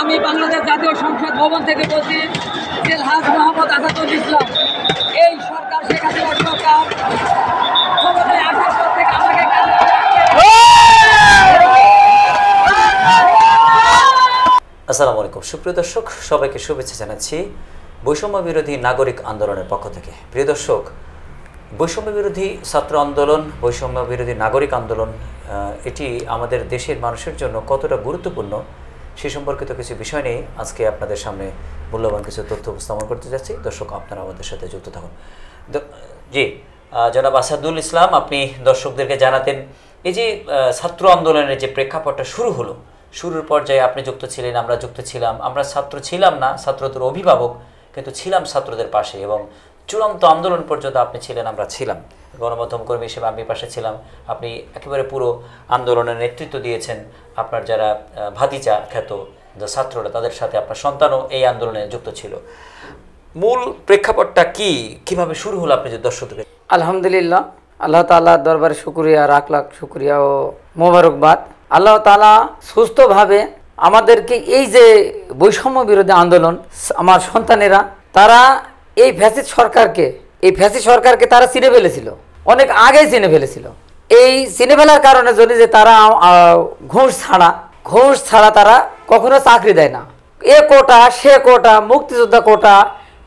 আমি বাংলাদেশ জাতীয় সংসদ ভবন থেকে বলছি যে হাজ মোহাম্মদ আসাদুল ইসলাম এই সরকার শেখ হাসিনার সরকার ক্ষমতায় আসার পর থেকে আমাকে আসসালামু আলাইকুম সুপ্রিয় দর্শক, সবাইকে শুভেচ্ছা জানাচ্ছি বৈষম্য বিরোধী নাগরিক আন্দোলনের পক্ষ থেকে। প্রিয় দর্শক, বৈষম্য বিরোধী ছাত্র আন্দোলন, বৈষম্য বিরোধী নাগরিক আন্দোলন এটি আমাদের দেশের মানুষের জন্য কতটা গুরুত্বপূর্ণ সে সম্পর্কিত কিছু বিষয় নিয়ে আজকে আপনাদের সামনে মূল্যবান কিছু তথ্য উপস্থাপন করতে যাচ্ছি। দর্শক, আপনারা আমাদের সাথে যুক্ত থাকুন। জি, জনাব আসাদুল ইসলাম, আপনি দর্শকদেরকে জানাতেন এই যে ছাত্র আন্দোলনের যে প্রেক্ষাপটটা শুরুর পর্যায়ে আপনি যুক্ত ছিলেন, আমরা যুক্ত ছিলাম। আমরা ছাত্র ছিলাম না, ছাত্রদের অভিভাবক, কিন্তু ছিলাম ছাত্রদের পাশে, এবং চূড়ান্ত আন্দোলন পর্যন্ত আপনি ছিলেন, আমরা ছিলাম। গণমাধ্যম কর্মী হিসেবে আমি পাশে ছিলাম। আপনি একেবারে পুরো আন্দোলনের নেতৃত্ব দিয়েছেন। আপনার যারা ভাতিজা খ্যাত যে ছাত্ররা, তাদের সাথে আপনার সন্তানও এই আন্দোলনে যুক্ত ছিল। মূল প্রেক্ষাপটটা কিভাবে শুরু হলো আপনি যে দর্শকদের? আলহামদুলিল্লাহ, আল্লাহ তাআলার দরবারে শুকরিয়া, লাখ লাখ শুকরিয়া ও মোবারকবাদ। আল্লাহ তাআলা সুস্থভাবে আমাদেরকে এই যে বৈষম্য বিরোধী আন্দোলন, আমার সন্তানেরা তারা এই ফ্যাসিস্ট সরকারকে তারা চিনে ফেলেছিল, অনেক আগেই চিনে ফেলেছিল। এই চিনে ফেলার কারণে যদি যে তারা ঘুষ ছাড়া তারা কখনো চাকরি দেয় না। এ কোটা, সে কোটা, মুক্তিযোদ্ধা কোটা,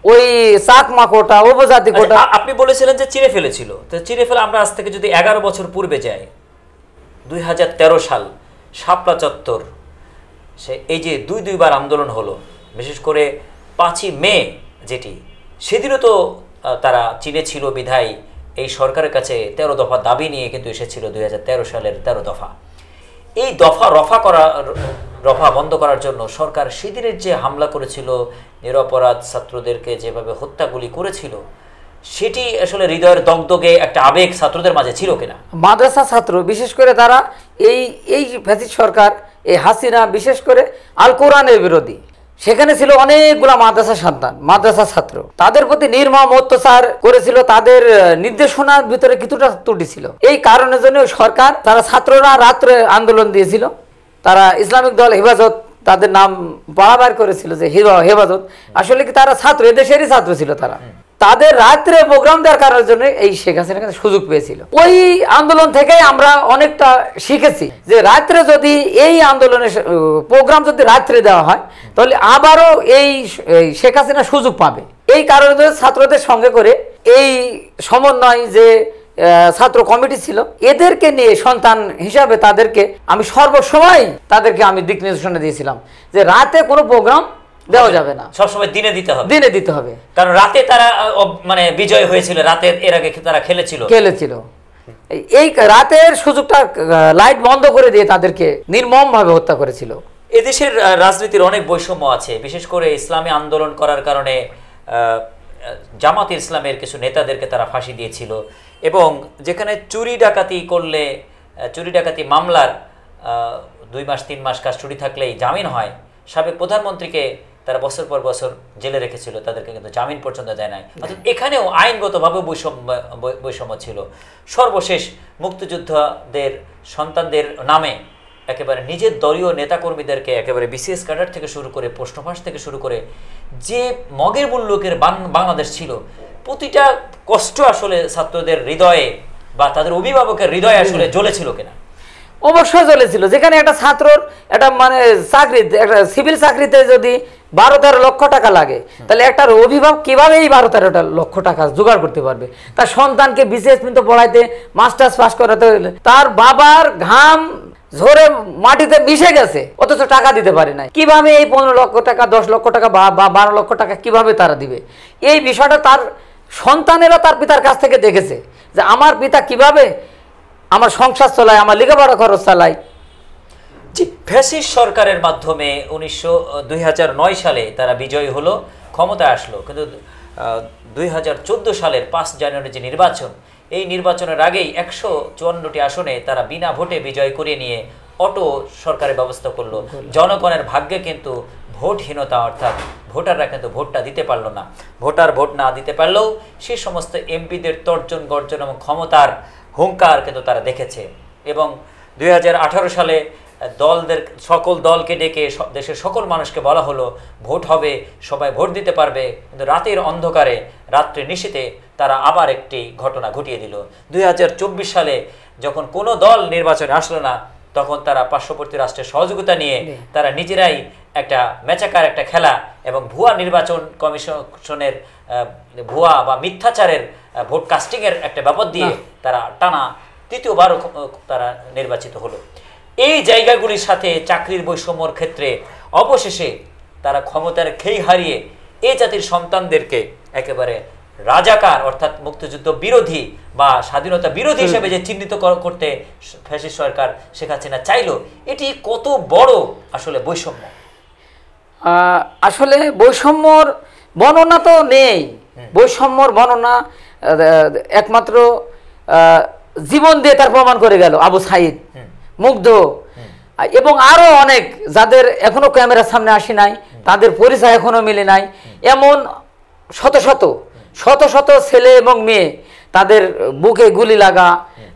ওই চাকমা কোটা, উপজাতি কোটা। আপনি বলেছিলেন যে চিনে ফেলেছিল, তো চিনে ফেলে আমরা আজ থেকে যদি 11 বছর পূর্বে যাই, 2013 সাল শাপলা চত্বর, এই যে দুইবার আন্দোলন হলো, বিশেষ করে 5ই মে যেটি, সেদিনও তো তারা চিনে ছিল বিধায় এই সরকারের কাছে 13 দফা দাবি নিয়ে কিন্তু এসেছিল 2013 সালের 13 দফা। এই রফা বন্ধ করার জন্য সরকার সেদিনের যে হামলা করেছিল, নিরপরাধ ছাত্রদেরকে যেভাবে হত্যাগুলি করেছিল, সেটি আসলে হৃদয়ের দগদগে একটা আবেগ ছাত্রদের মাঝে ছিল কিনা? মাদ্রাসা ছাত্র বিশেষ করে তারা এই ফ্যাসিস্ট সরকার, এই হাসিনা বিশেষ করে আল কোরআনের বিরোধী, সেখানে ছিল অনেকগুলা মাদ্রাসা ছাত্র, তাদের প্রতি নির্মম অত্যাচার করেছিল। তাদের নির্দেশনার ভিতরে কিছুটা ত্রুটি ছিল। এই কারণের জন্য সরকার, ছাত্ররা রাত্রে আন্দোলন দিয়েছিল। তারা ইসলামিক দল হেফাজত, তাদের নাম বাড়াবার করেছিল যে হেফাজত, আসলে কি তারা ছাত্র, এদেশেরই ছাত্র ছিল। তাদের রাত্রে প্রোগ্রাম দেওয়ার কারণের জন্য এই শেখ হাসিনা কাছে সুযোগ পেয়েছিল। ওই আন্দোলন থেকে আমরা অনেকটা শিখেছি যে রাত্রে যদি এই আন্দোলনের প্রোগ্রাম যদি রাত্রে দেওয়া হয়, তাহলে আবারও এই শেখ হাসিনা সুযোগ পাবে। এই কারণে ছাত্রদের সঙ্গে করে এই সমন্বয় যে ছাত্র কমিটি ছিল, এদেরকে নিয়ে সন্তান হিসাবে তাদেরকে আমি সর্বসময় আমি দিক নির্দেশনা দিয়েছিলাম যে রাতে কোনো প্রোগ্রাম দেওয়া যাবে না, সবসময় দিনে দিতে হবে। কারণ রাতে তারা মানে বিজয় হয়েছিল, রাতে এর আগে তারা খেলেছিল। এই রাতের সুযোগটা লাইট বন্ধ করে দিয়ে তাদেরকে নির্মমভাবে হত্যা করেছিল। এদেশের রাজনীতির অনেক বৈষম্য আছে, বিশেষ করে ইসলামী আন্দোলন করার কারণে জামাত ইসলামের কিছু নেতাদেরকে তারা ফাঁসি দিয়েছিল, এবং যেখানে চুরি ডাকাতি মামলার 2 মাস 3 মাস কাস্টডি থাকলেই জামিন হয়, সাবেক প্রধানমন্ত্রীকে তারা বছর পর বছর জেলে রেখেছিল, তাদেরকে কিন্তু জামিন পর্যন্ত দেয় নাই। অর্থাৎ এখানেও আইনগতভাবে বৈষম্য ছিল। সর্বশেষ মুক্তিযোদ্ধাদের সন্তানদের নামে একেবারে নিজের দলীয় নেতাকর্মীদেরকে একেবারে বিসিএস ক্যাডার থেকে শুরু করে, প্রশ্নফাঁস থেকে শুরু করে, যে মগের মূল্যকের বাংলাদেশ ছিল, প্রতিটা কষ্ট আসলে ছাত্রদের হৃদয়ে বা তাদের অভিভাবকের হৃদয়ে আসলে জ্বলেছিল কিনা? অবশ্যই চলেছিল। যেখানে একটা ছাত্রর একটা চাকরি, একটা সিভিল চাকরিতে যদি 12-13 লক্ষ টাকা লাগে, তাহলে একটা অভিভাবক কিভাবে এই 12-13 লক্ষ টাকা জোগাড় করতে পারবে? তার সন্তানকে বিসিএস পর্যন্ত পড়াইতে, মাস্টার্স পাস করাতে হলে তার বাবার ঘাম ঝরে মাটিতে মিশে গেছে, অথচ টাকা দিতে পারে না। কিভাবে এই 15 লক্ষ টাকা, 10 লক্ষ টাকা বা 12 লক্ষ টাকা কিভাবে তারা দিবে? এই বিষয়টা তার সন্তানেরা তার পিতার কাছ থেকে দেখেছে যে আমার পিতা কিভাবে আমার সংসার চালায়, আমার লেখাপড়া খরচ চালায়। ফ্যাসিস্ট সরকারের মাধ্যমে 2009 সালে তারা বিজয়ী হলো, ক্ষমতায় আসলো, কিন্তু 2014 সালের 5 জানুয়ারি যে নির্বাচন, এই নির্বাচনের আগেই 154টি আসনে তারা বিনা ভোটে বিজয় করিয়ে নিয়ে অটো সরকারের ব্যবস্থা করলো। জনগণের ভাগ্যে কিন্তু ভোটহীনতা, অর্থাৎ ভোটাররা কিন্তু ভোটটা দিতে পারলো না। ভোট না দিতে পারলেও সেই সমস্ত এমপিদের তর্জন গর্জন এবং ক্ষমতার হুঙ্কার কিন্তু তারা দেখেছে। এবং 2018 সালে সকল দলকে ডেকে দেশের সকল মানুষকে বলা হলো ভোট হবে, সবাই ভোট দিতে পারবে, কিন্তু রাতের অন্ধকারে, রাত্রে নিশীথে তারা আবার একটি ঘটনা ঘটিয়ে দিল। 2024 সালে যখন কোনো দল নির্বাচনে আসলো না, তখন তারা পার্শ্ববর্তী রাষ্ট্রের সহযোগিতা নিয়ে তারা নিজেরাই একটা মেচাকার একটা খেলা এবং ভুয়া নির্বাচন কমিশনের ভুয়া বা মিথ্যাচারের ভোট কাস্টিংয়ের একটা ব্যাপার দিয়ে তারা টানা তৃতীয়বারও তারা নির্বাচিত হলো। এই জায়গাগুলির সাথে চাকরির বৈষম্যর ক্ষেত্রে অবশেষে তারা ক্ষমতার খেই হারিয়ে এই জাতির সন্তানদেরকে একেবারে রাজাকার অর্থাৎ মুক্তিযুদ্ধ বিরোধী বা স্বাধীনতা বিরোধী হিসেবে যে চিহ্নিত করতে ফ্যাসিস্ট সরকার শেখ হাসিনা চাইলো, এটি কত বড় আসলে বৈষম্য। আসলে বৈষম্যর বর্ণনা তো নেই, বৈষম্যর বর্ণনা একমাত্র জীবন দিয়ে তার প্রমাণ করে গেল আবু সাইদ, মুগ্ধ এবং আরো অনেক যাদের এখনো ক্যামেরার সামনে আসে নাই, তাদের পরিচয় এখনো মিলে নাই, এমন শত শত শত শত ছেলে এবং মেয়ে তাদের বুকে গুলি লাগা,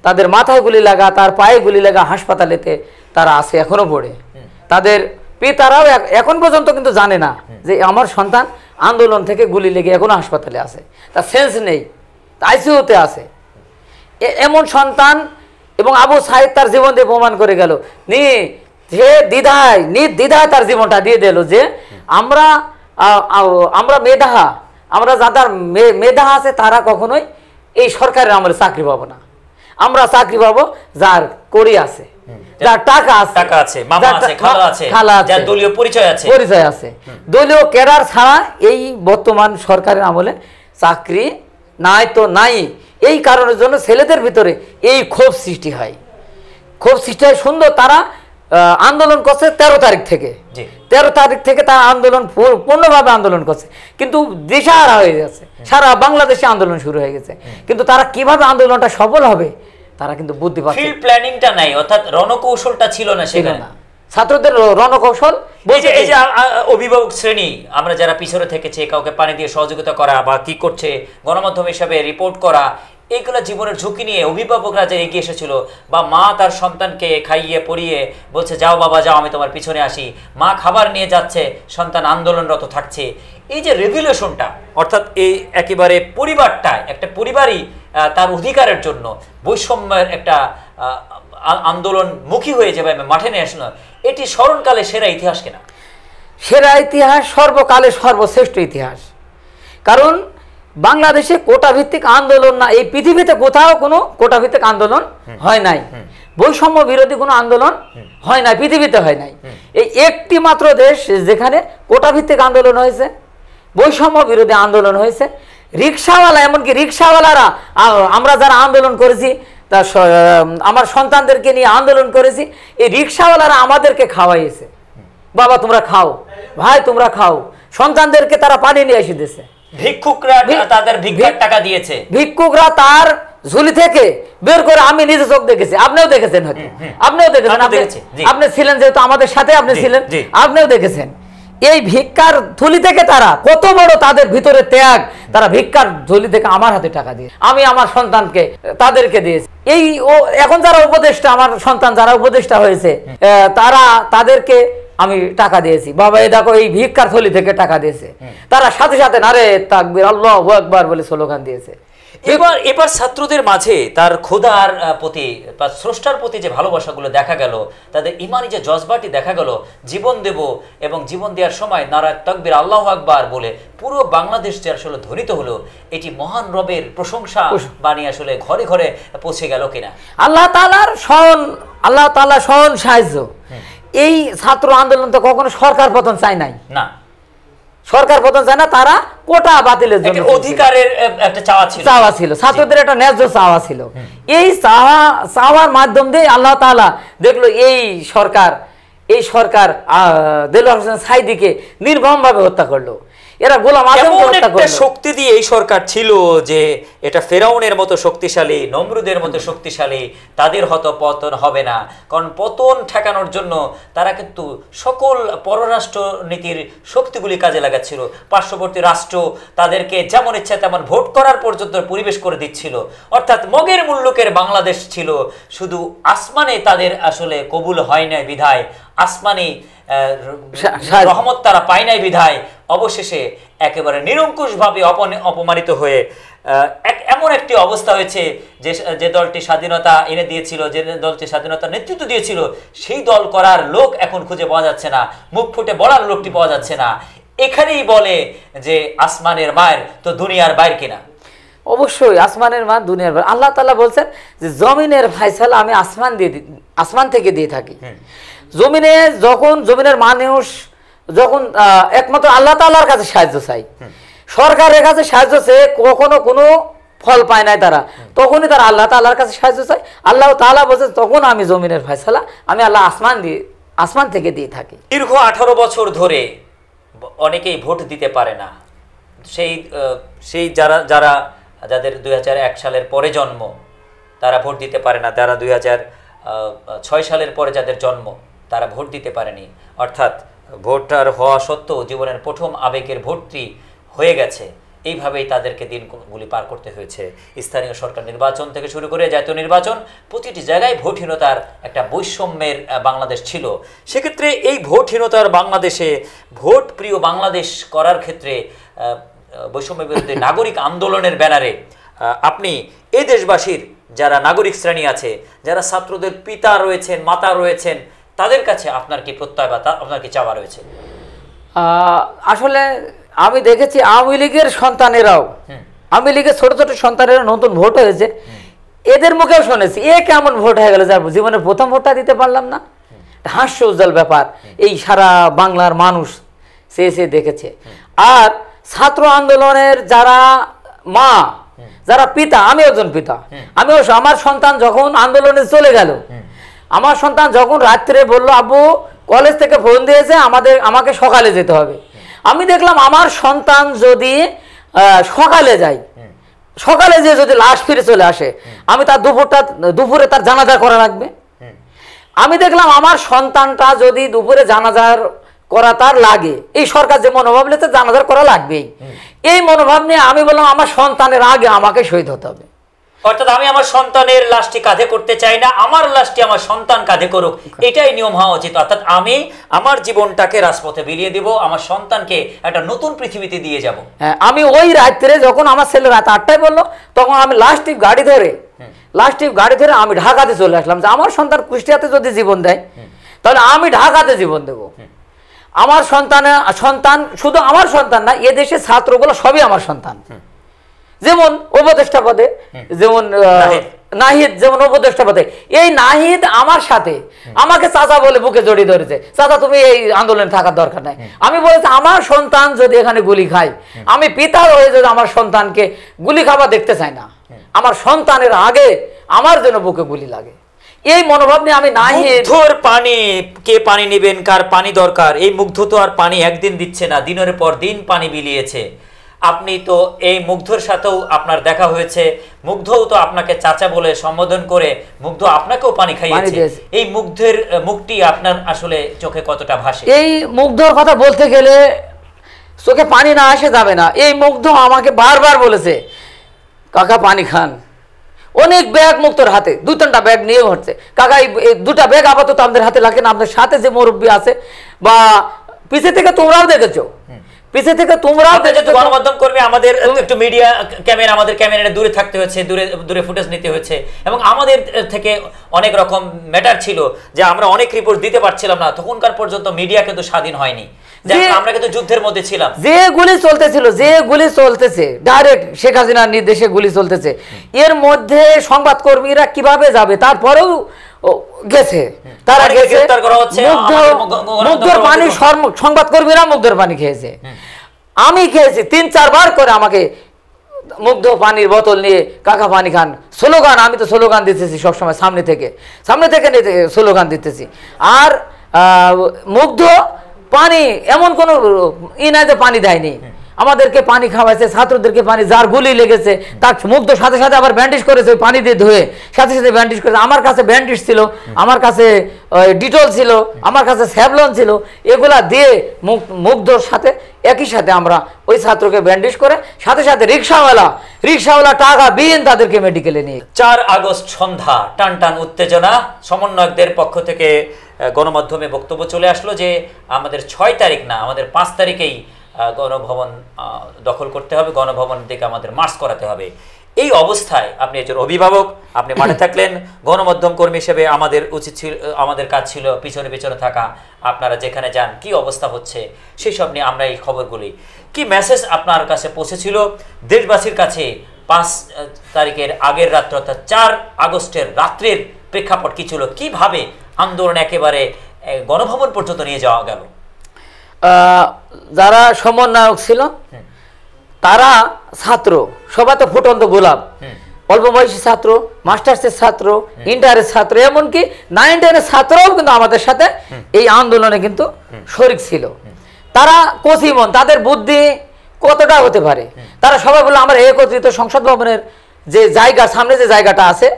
তাদের মাথায় গুলি লাগা, তার পায়ে গুলি লাগা হাসপাতালেতে তারা আছে এখনো পড়ে। তাদের পিতারাও এখন পর্যন্ত কিন্তু জানে না যে আমার সন্তান আন্দোলন থেকে গুলি লেগে এখনো হাসপাতালে আছে, তার সেন্স নেই, আইসিইউতে আছে। এমন সন্তান এবং আবু সাইদ তার জীবন দিয়ে প্রমাণ করে গেল, নির্দ্বিধায় তার জীবনটা দিয়ে দিল যে আমরা মেধাহা, আমরা যাদের মেধা আছে তারা কখনোই এই সরকারের আমলে চাকরি পাবো না। আমরা চাকরি পাবো যার কড়ি আছে, যার টাকা আছে, খালা আছে, দলীয় পরিচয় আছে। দলীয় ক্যাডার ছাড়া এই বর্তমান সরকারের আমলে চাকরি নাই তো নাই। এই কারণের জন্য ছেলেদের ভিতরে এই ক্ষোভ সৃষ্টি হয়, সুন্দর। তারা আন্দোলন করছে 13 তারিখ থেকে, 13 তারিখ থেকে তারা আন্দোলন পূর্ণভাবে আন্দোলন করছে, কিন্তু দিশাহারা হয়ে গেছে, সারা বাংলাদেশে আন্দোলন শুরু হয়ে গেছে। কিন্তু তারা কিভাবে আন্দোলনটা সফল হবে তারা কিন্তু বুদ্ধি পাচ্ছে, ফিল্ড প্ল্যানিংটা নাই, অর্থাৎ রণকৌশলটা ছিল না সেখানে। ছাত্রদের রণকৌশল, এই যে অভিভাবক শ্রেণী, আমরা যারা পিছনে থেকেছে, কাউকে পানি দিয়ে সহযোগিতা করা বা কি করছে গণমাধ্যম হিসাবে রিপোর্ট করা, এইগুলা জীবনের ঝুঁকি নিয়ে অভিভাবকরা যে এগিয়ে এসেছিল, বা মা তার সন্তানকে খাইয়ে পরিয়ে বলছে যাও বাবা যাও, আমি তোমার পিছনে আসি, মা খাবার নিয়ে যাচ্ছে, সন্তান আন্দোলনরত থাকছে। এই যে রেভলিউশনটা, অর্থাৎ এই একেবারে পরিবারটা, একটা পরিবারই তার অধিকারের জন্য বৈষম্যের একটা আন্দোলনমুখী হয়ে যাবে, মাঠে নিয়ে আসলো, এটি স্মরণকালে সেরা ইতিহাস কিনা? সেরা ইতিহাস, সর্বকালে সর্বশ্রেষ্ঠ ইতিহাস। কারণ বাংলাদেশে কোটা ভিত্তিক আন্দোলন না, এই পৃথিবীতে কোথাও কোনো কোটা ভিত্তিক আন্দোলন হয় নাই, বৈষম্য বিরোধী কোনো আন্দোলন হয় নাই, পৃথিবীতে হয় নাই। এই একটি মাত্র দেশ যেখানে কোটা ভিত্তিক আন্দোলন হয়েছে, বৈষম্য বিরোধী আন্দোলন হয়েছে। রিক্সাওয়ালা, এমনকি রিক্সাওয়ালারা, আমরা যারা আন্দোলন করেছি, তা আমার সন্তানদেরকে নিয়ে আন্দোলন করেছি, এই রিক্সাওয়ালারা আমাদেরকে খাওয়াইছে, বাবা তোমরা খাও, ভাই তোমরা খাও। সন্তানদেরকে তারা পানি নিয়ে এসে দিয়েছে, ভিক্ষুকরা তাদের ভিক্ষার টাকা দিয়েছে, ভিক্ষুকরা তার ঝুলি থেকে বের করে, আমি নিজে চোখ দেখেছি, আপনিও দেখেছেন, হয়তো আপনিও দেখেছেন, আপনি ছিলেন যেহেতু আমাদের সাথে, আপনি ছিলেন, আপনিও দেখেছেন। এই ভিক্ষার থলি থেকে তারা কত বড় তাদের ভিতরে ত্যাগ, তারা ভিক্ষার থলি থেকে আমার হাতে টাকা দিয়ে আমি আমার সন্তানকে তাদেরকে দিয়েছি। এই এখন যারা উপদেষ্টা, আমার সন্তান যারা উপদেষ্টা হয়েছে, তাদেরকে আমি টাকা দিয়েছি, বাবা এই দেখো এই ভিক্ষার থলি থেকে টাকা দিয়েছে। তারা সাথে সাথে নারে তাকবীর আল্লাহু আকবার বলে স্লোগান দিয়েছে। এবার ছাত্রদের মাঝে তার খোদার প্রতি বা স্রষ্টার প্রতি যে ভালোবাসাগুলো দেখা গেল, তাদের ইমানি যে জজবাটি দেখা গেল, জীবন দেব এবং জীবন দেওয়ার সময় নারা তাকবীর আল্লাহু আকবার বলে পুরো বাংলাদেশ যে আসলে ধ্বনিত হলো, এটি মহান রবের প্রশংসা বাণী আসলে ঘরে ঘরে পৌঁছে গেল কিনা? আল্লাহ তাআলার সহন সাহায্য। এই ছাত্র আন্দোলন তো কখনো সরকার পতন চায় নাই, না সরকার পতন চায় না, তারা কোটা বাতিলের জন্য অধিকারের একটা চাওয়া ছিল, ছাত্রদের একটা ন্যায্য চাওয়া ছিল। এই চাওয়ার মাধ্যম দিয়ে আল্লাহ তাআলা দেখলো এই সরকার দেলোয়ার হোসেন সাঈদীকে নির্মমভাবে হত্যা করলো। এরা গোলাম আজমকে এমন হত্যা একটা করলো। শক্তি দিয়ে এই সরকার ছিল যে এটা ফেরাউনের মতো শক্তিশালী, নমরুদের মতো শক্তিশালী, তাদের হয়তো পতন হবে না। কারণ পতন ঠেকানোর জন্য তারা কিন্তু সকল পররাষ্ট্র নীতির শক্তিগুলি কাজে লাগাচ্ছিল। পার্শ্ববর্তী রাষ্ট্র তাদেরকে যেমন ইচ্ছা তেমন ভোট করার পর্যন্ত পরিবেশ করে দিচ্ছিল। অর্থাৎ মগের মুল্লুকের বাংলাদেশ ছিল, শুধু আসমানে তাদের আসলে কবুল হয় নাই বিধায়, আসমানি রহমত তারা পায় নাই বিধায় অবশেষে একেবারে নিরঙ্কুশভাবে অপমানিত হয়ে এমন একটি অবস্থা হয়েছে যে দলটি স্বাধীনতা এনে দিয়েছিল, যে দলটি স্বাধীনতার নেতৃত্ব দিয়েছিল, সেই দল করার লোক এখন খুঁজে পাওয়া যাচ্ছে না, মুখ ফুটে বলার লোকটি পাওয়া যাচ্ছে না। এখানেই বলে যে আসমানের মায়ের তো দুনিয়ার বাইর কিনা। অবশ্যই আসমানের মা দুনিয়ার বাইর। আল্লাহ তাআলা বলছেন যে জমিনের ফায়সালা আমি আসমান থেকে দিয়ে থাকি। জমিনে যখন জমিনের মানুষ যখন একমাত্র আল্লাহ তাআলার কাছে সাহায্য চাই, সরকারের কাছে সাহায্য চেয়ে কখনো কোনো ফল পায় নাই তারা, তখনই তারা আল্লাহ তাআলার কাছে সাহায্য চাই। আল্লাহ তাআলা বলছে তখন আমি জমিনের ফায়সালা আমি আল্লাহ আসমান থেকে দিয়ে থাকি। দীর্ঘ 18 বছর ধরে অনেকেই ভোট দিতে পারে না। সেই যাদের 2001 সালের পরে জন্ম তারা ভোট দিতে পারে না, যারা 2006 সালের পরে যাদের জন্ম তারা ভোট দিতে পারেনি। অর্থাৎ ভোটার হওয়া সত্ত্বেও জীবনের প্রথম আবেগের ভোটটি হয়ে গেছে। এইভাবেই তাদেরকে দিনগুলি পার করতে হয়েছে। স্থানীয় সরকার নির্বাচন থেকে শুরু করে জাতীয় নির্বাচন, প্রতিটি জায়গায় ভোটহীনতার একটা বৈষম্যের বাংলাদেশ ছিল। সেক্ষেত্রে এই ভোটহীনতার বাংলাদেশে ভোট প্রিয় বাংলাদেশ করার ক্ষেত্রে বৈষম্য বিরোধী নাগরিক আন্দোলনের ব্যানারে আপনি এই দেশবাসীর যারা নাগরিক শ্রেণী আছে, যারা ছাত্রদের পিতা রয়েছেন, মাতা রয়েছেন, তাদের কাছে আপনার কি প্রত্যয় বা আপনার কি চাওয়া রয়েছে? আসলে আমি দেখেছি আওয়ামী লীগের সন্তানেরাও, আওয়ামী লীগের ছোট ছোট সন্তানেরা নতুন ভোট হয়েছে, এদের মুখেও শুনেছি এ কেমন ভোট হয়ে গেল, যার জীবনে প্রথম ভোটটা দিতে পারলাম না। হাস্য উজ্জ্বল ব্যাপার, এই সারা বাংলার মানুষ সে দেখেছে। আর ছাত্র আন্দোলনের যারা মা, যারা পিতা, আমি একজন পিতা, আমিও আমার সন্তান যখন আন্দোলনে চলে গেল, আমার সন্তান যখন রাত্রে বলল আব্বু কলেজ থেকে ফোন দিয়েছে আমাকে সকালে যেতে হবে, আমি দেখলাম আমার সন্তান যদি সকালে যায়, সকালে যে যদি লাশ ফিরে চলে আসে, আমি তার দুপুরে তার জানাজা করা লাগবে। আমি দেখলাম আমার সন্তানটা যদি দুপুরে জানাজার করা তার লাগে, এই সরকার যে মনোভাব নিয়েছে জানাজার করা লাগবেই, এই মনোভাব নিয়ে আমি বললাম আমার সন্তানের আগে আমাকে শহীদ হতে হবে। অর্থাৎ আমি আমার সন্তানের লাশটি কাঁধে করতে চাই না, আমার লাশটি আমার সন্তান কাঁধে করুক, এটাই নিয়ম হওয়া উচিত। অর্থাৎ আমি আমার জীবনটাকে রাজপথে বিলিয়ে দিব, আমার সন্তানকে একটা নতুন পৃথিবীতে দিয়ে যাব। হ্যাঁ, আমি ওই রাত্রে যখন আমার ছেলে রাত 8টায় বললো, তখন আমি লাস্ট গাড়ি ধরে আমি ঢাকাতে চলে আসলাম, যে আমার সন্তান কুষ্টিয়াতে যদি জীবন দেয় তাহলে আমি ঢাকাতে জীবন দেব। আমার সন্তান শুধু আমার সন্তান না, এদেশের ছাত্রগুলো সবই আমার সন্তান। যেমন উপদেষ্টা পদে যেমন নাহিদ, যেমন উপদেষ্টা পদে এই নাহিদ আমার সাথে আমাকে চাচা বলে বুকে জড়িয়ে ধরেছে, চাচা তুমি এই আন্দোলনে থাকার দরকার নাই। আমি বলেছি আমার সন্তান যদি এখানে গুলি খায়, আমি পিতা হয়ে যদি আমার সন্তানকে গুলি খাবার দেখতে চাই না, আমার সন্তানের আগে আমার যেন বুকে গুলি লাগে, এই মনোভাব নিয়ে আমি মুগ্ধর পানি, কে পানি নেবেন, কার পানি দরকার, এই মুগ্ধ তো আর পানি একদিন দিচ্ছে না, দিনের পর দিন পানি বিলিয়েছে। আপনি তো এই মুগ্ধর সাথেও আপনার দেখা হয়েছে, মুগ্ধও তো আপনাকে চাচা বলে সম্বোধন করে মুগ্ধ আপনাকেও পানি খাইয়েছে। এই মুগ্ধের মুখটি আপনার আসলে চোখে কতটা ভাসে? এই মুগ্ধর কথা বলতে গেলে চোখে পানি না আসে যাবে না। এই মুগ্ধ আমাকে বারবার বলেছে কাকা পানি খান, অনেক ব্যাগ মুক্তর হাতে 2-3টা ব্যাগ নিয়ে হচ্ছে, কাকা এই 2টা ব্যাগ আপাতত আমাদের হাতে লাগে না, আপনাদের সাথে যে মুরব্বী আছে বা পিছে থেকে তোমরাও দেখেছো, পিছে থেকে তোমরাও দেখেছো, গণমাধ্যম কর্মী আমাদের একটু মিডিয়া ক্যামেরা, আমাদের ক্যামেরা দূরে থাকতে হয়েছে, দূরে ফুটেজ নিতে হয়েছে, এবং আমাদের থেকে অনেক রকম ম্যাটার ছিল যে আমরা অনেক রিপোর্ট দিতে পারছিলাম না, তখনকার পর্যন্ত মিডিয়া কিন্তু স্বাধীন হয়নি, আমরা কিন্তু যুদ্ধের মধ্যে ছিলাম। যে গুলি চলতেছে ডাইরেক্ট শেখ হাসিনার নির্দেশে গুলি চলতেছে, এর মধ্যে সংবাদকর্মীরা কিভাবে যাবে, তারপরেও গেছে, তারা গেছে, মুগ্ধর পানি, সংবাদকর্মীরা মুগ্ধর পানি খেয়েছে, আমি খেয়েছি 3-4 বার করে আমাকে মুগ্ধ পানির বোতল নিয়ে কাকা পানি খান স্লোগান, আমি তো স্লোগান দিতেছি সবসময় সামনে থেকে স্লোগান দিতেছি। আর মুগ্ধ পানি এমন কোনো না যে পানি দেয়নি, আমাদেরকে পানি খাওয়াইছে, ছাত্রদেরকে পানি, যার গুলি লেগেছে তার মুগ্ধ সাথে সাথে আবার ব্যান্ডেজ করেছে, ওই পানি দিয়ে ধুয়ে সাথে সাথে ব্যান্ডেজ করেছে। আমার কাছে ব্যান্ডেজ ছিল, আমার কাছে ডিটল ছিল, আমার কাছে স্যাভলন ছিল, এগুলা দিয়ে মুগ্ধর সাথে একই সাথে আমরা ওই ছাত্রকে ব্যান্ডেজ করে সাথে সাথে রিক্সাওয়ালা টাকা বিহীন তাদেরকে মেডিকেলে নিয়ে। 4 আগস্ট সন্ধ্যা টান টান উত্তেজনা, সমন্বয়কদের পক্ষ থেকে গণমাধ্যমে বক্তব্য চলে আসলো যে আমাদের 6 তারিখ না, আমাদের 5 তারিখেই গণভবন দখল করতে হবে, গণভবনের দিকে আমাদের মার্চ করাতে হবে। এই অবস্থায় আপনি একজন অভিভাবক, আপনি মাঠে থাকলেন, গণমাধ্যম কর্মী হিসেবে আমাদের উচিত ছিল, আমাদের কাজ ছিল পিছনে পিছনে থাকা, আপনারা যেখানে যান কি অবস্থা হচ্ছে সেই সব নিয়ে আমরা এই খবরগুলি, কি মেসেজ আপনার কাছে পৌঁছেছিল দেশবাসীর কাছে 5 তারিখের আগের রাত্র অর্থাৎ 4 আগস্টের রাত্রের প্রেক্ষাপট কি ছিল, কিভাবে আন্দোলন একেবারে গণভবন পর্যন্ত নিয়ে যাওয়া গেল? যারা সমন্বয়ক ছিল তারা ছাত্র, সবাই তো ফুটন্ত গোলাপ, অল্প বয়সী ছাত্র, মাস্টার্সের ছাত্র, ইন্টারের ছাত্র, এমনকি 9, 10-এর ছাত্রও কিন্তু আমাদের সাথে এই আন্দোলনে কিন্তু শরিক ছিল। তারা কচিমন, তাদের বুদ্ধি কতটা হতে পারে, তারা সবাই বললো আমরা একত্রিত সংসদ ভবনের যে জায়গা, সামনে যে জায়গাটা আছে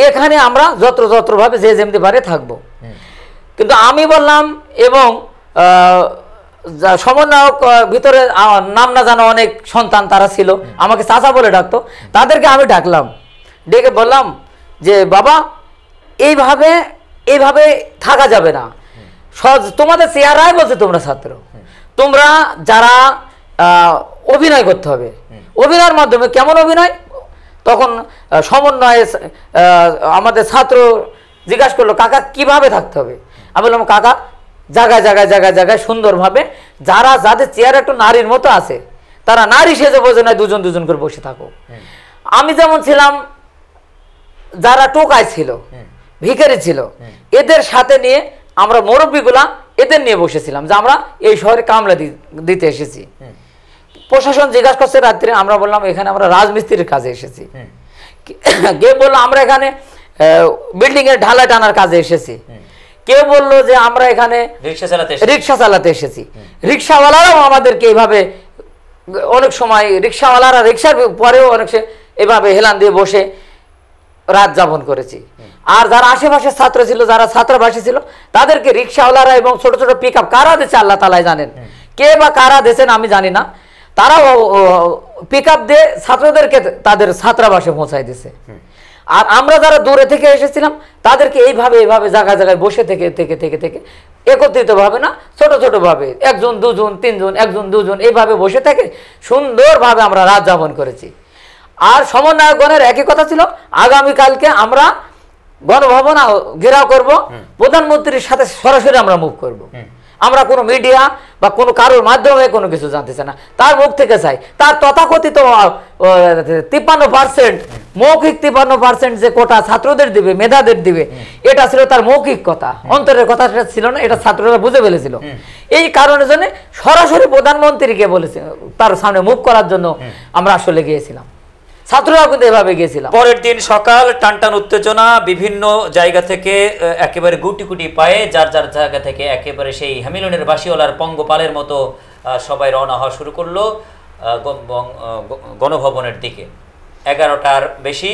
এখানে আমরা যত্রভাবে যে যেমনি পারে থাকবো। কিন্তু আমি বললাম, এবং সমন্বয়ক ভিতরে নাম না জানা অনেক সন্তান তারা ছিল, আমাকে চাচা বলে ডাকতো, তাদেরকে আমি ডাকলাম, ডেকে বললাম যে বাবা এইভাবে থাকা যাবে না, তোমাদের চেহারাই বলছে তোমরা ছাত্র, তোমরা যারা অভিনয় করতে হবে, অভিনয়ের মাধ্যমে কেমন অভিনয়? তখন সমন্বয়ে আমাদের ছাত্র জিজ্ঞাসা করলো কাকা কিভাবে থাকতে হবে? আমি বললাম কাকা জায়গায় জায়গায় জায়গায় জায়গায় সুন্দরভাবে, যাদের চেয়ার একটু নারীর মতো আছে তারা নারী সেজে বোঝে না, দুজন দুজন করে বসে থাকো। আমি যেমন ছিলাম, যারা টোকায় ছিল, ভিখারি ছিল, এদের সাথে নিয়ে আমরা মুরব্বীগুলা এদের নিয়ে বসেছিলাম যে আমরা এই শহরে কামলা দিতে এসেছি। প্রশাসন জিজ্ঞাসা করছে রাত্রে, আমরা বললাম এখানে আমরা রাজমিস্ত্রির কাজে এসেছি। কেউ বললো আমরা এখানে বিল্ডিং এর ঢালাই টানার কাজে এসেছি, কেউ বললো যে আমরা এখানে রিক্সা চালাতে এসেছি। রিক্সাওয়ালারাও আমাদেরকে এইভাবে অনেক সময়, রিক্সাওয়ালারা রিক্সার পরেও অনেক এভাবে হেলান দিয়ে বসে রাত যাপন করেছি। আর যারা আশেপাশের ছাত্র ছিল, যারা ছাত্রাবাসী ছিল, তাদেরকে রিক্সাওয়ালারা এবং ছোট ছোট পিক আপ কারা দিচ্ছে আল্লাহ তালাই জানেন, কে বা কারা দিয়েছেন আমি জানি না, তারাও পিক আপ দিয়ে ছাত্রদেরকে তাদের ছাত্রাবাসে পৌঁছাই দিছে। আর আমরা যারা দূরে থেকে এসেছিলাম তাদেরকে এইভাবে জায়গায় জায়গায় বসে থেকে একত্রিত ভাবে না, ছোট ছোট ভাবে, 1 জন 2 জন 3 জন, 1 জন 2 জন এইভাবে বসে থেকে সুন্দরভাবে আমরা রাত যাপন করেছি। আর সমন্বয়কগণের একই কথা ছিল, আগামীকালকে আমরা গণভবন ঘেরাও করব, প্রধানমন্ত্রীর সাথে সরাসরি আমরা মুভ করব। আমরা কোনো মিডিয়া বা কোনো কারোর মাধ্যমে কোনো কিছু জানতে চাই না, তার মুখ থেকে চাই। তার তথাকথিত 53% মৌখিক 53% যে কোটা ছাত্রদের দিবে, মেধাদের দিবে, এটা ছিল তার মৌখিক কথা, অন্তরের কথাটা ছিল না, এটা ছাত্ররা বুঝে ফেলেছিল। এই কারণের জন্য সরাসরি প্রধানমন্ত্রীকে বলেছে তার সামনে মুভ করার জন্য আমরা আসলে গিয়েছিলাম, ছাত্ররাও কিন্তু এভাবে গিয়েছিলাম। পরের দিন সকাল টানটান উত্তেজনা, বিভিন্ন জায়গা থেকে একেবারে গুটি গুটি পায়ে যার যার জায়গা থেকে একেবারে সেই হ্যামিলনের বাসিওয়ালার পঙ্গপালের মতো সবাই রওনা হওয়া শুরু করলো গণভবনের দিকে। 11টার বেশি,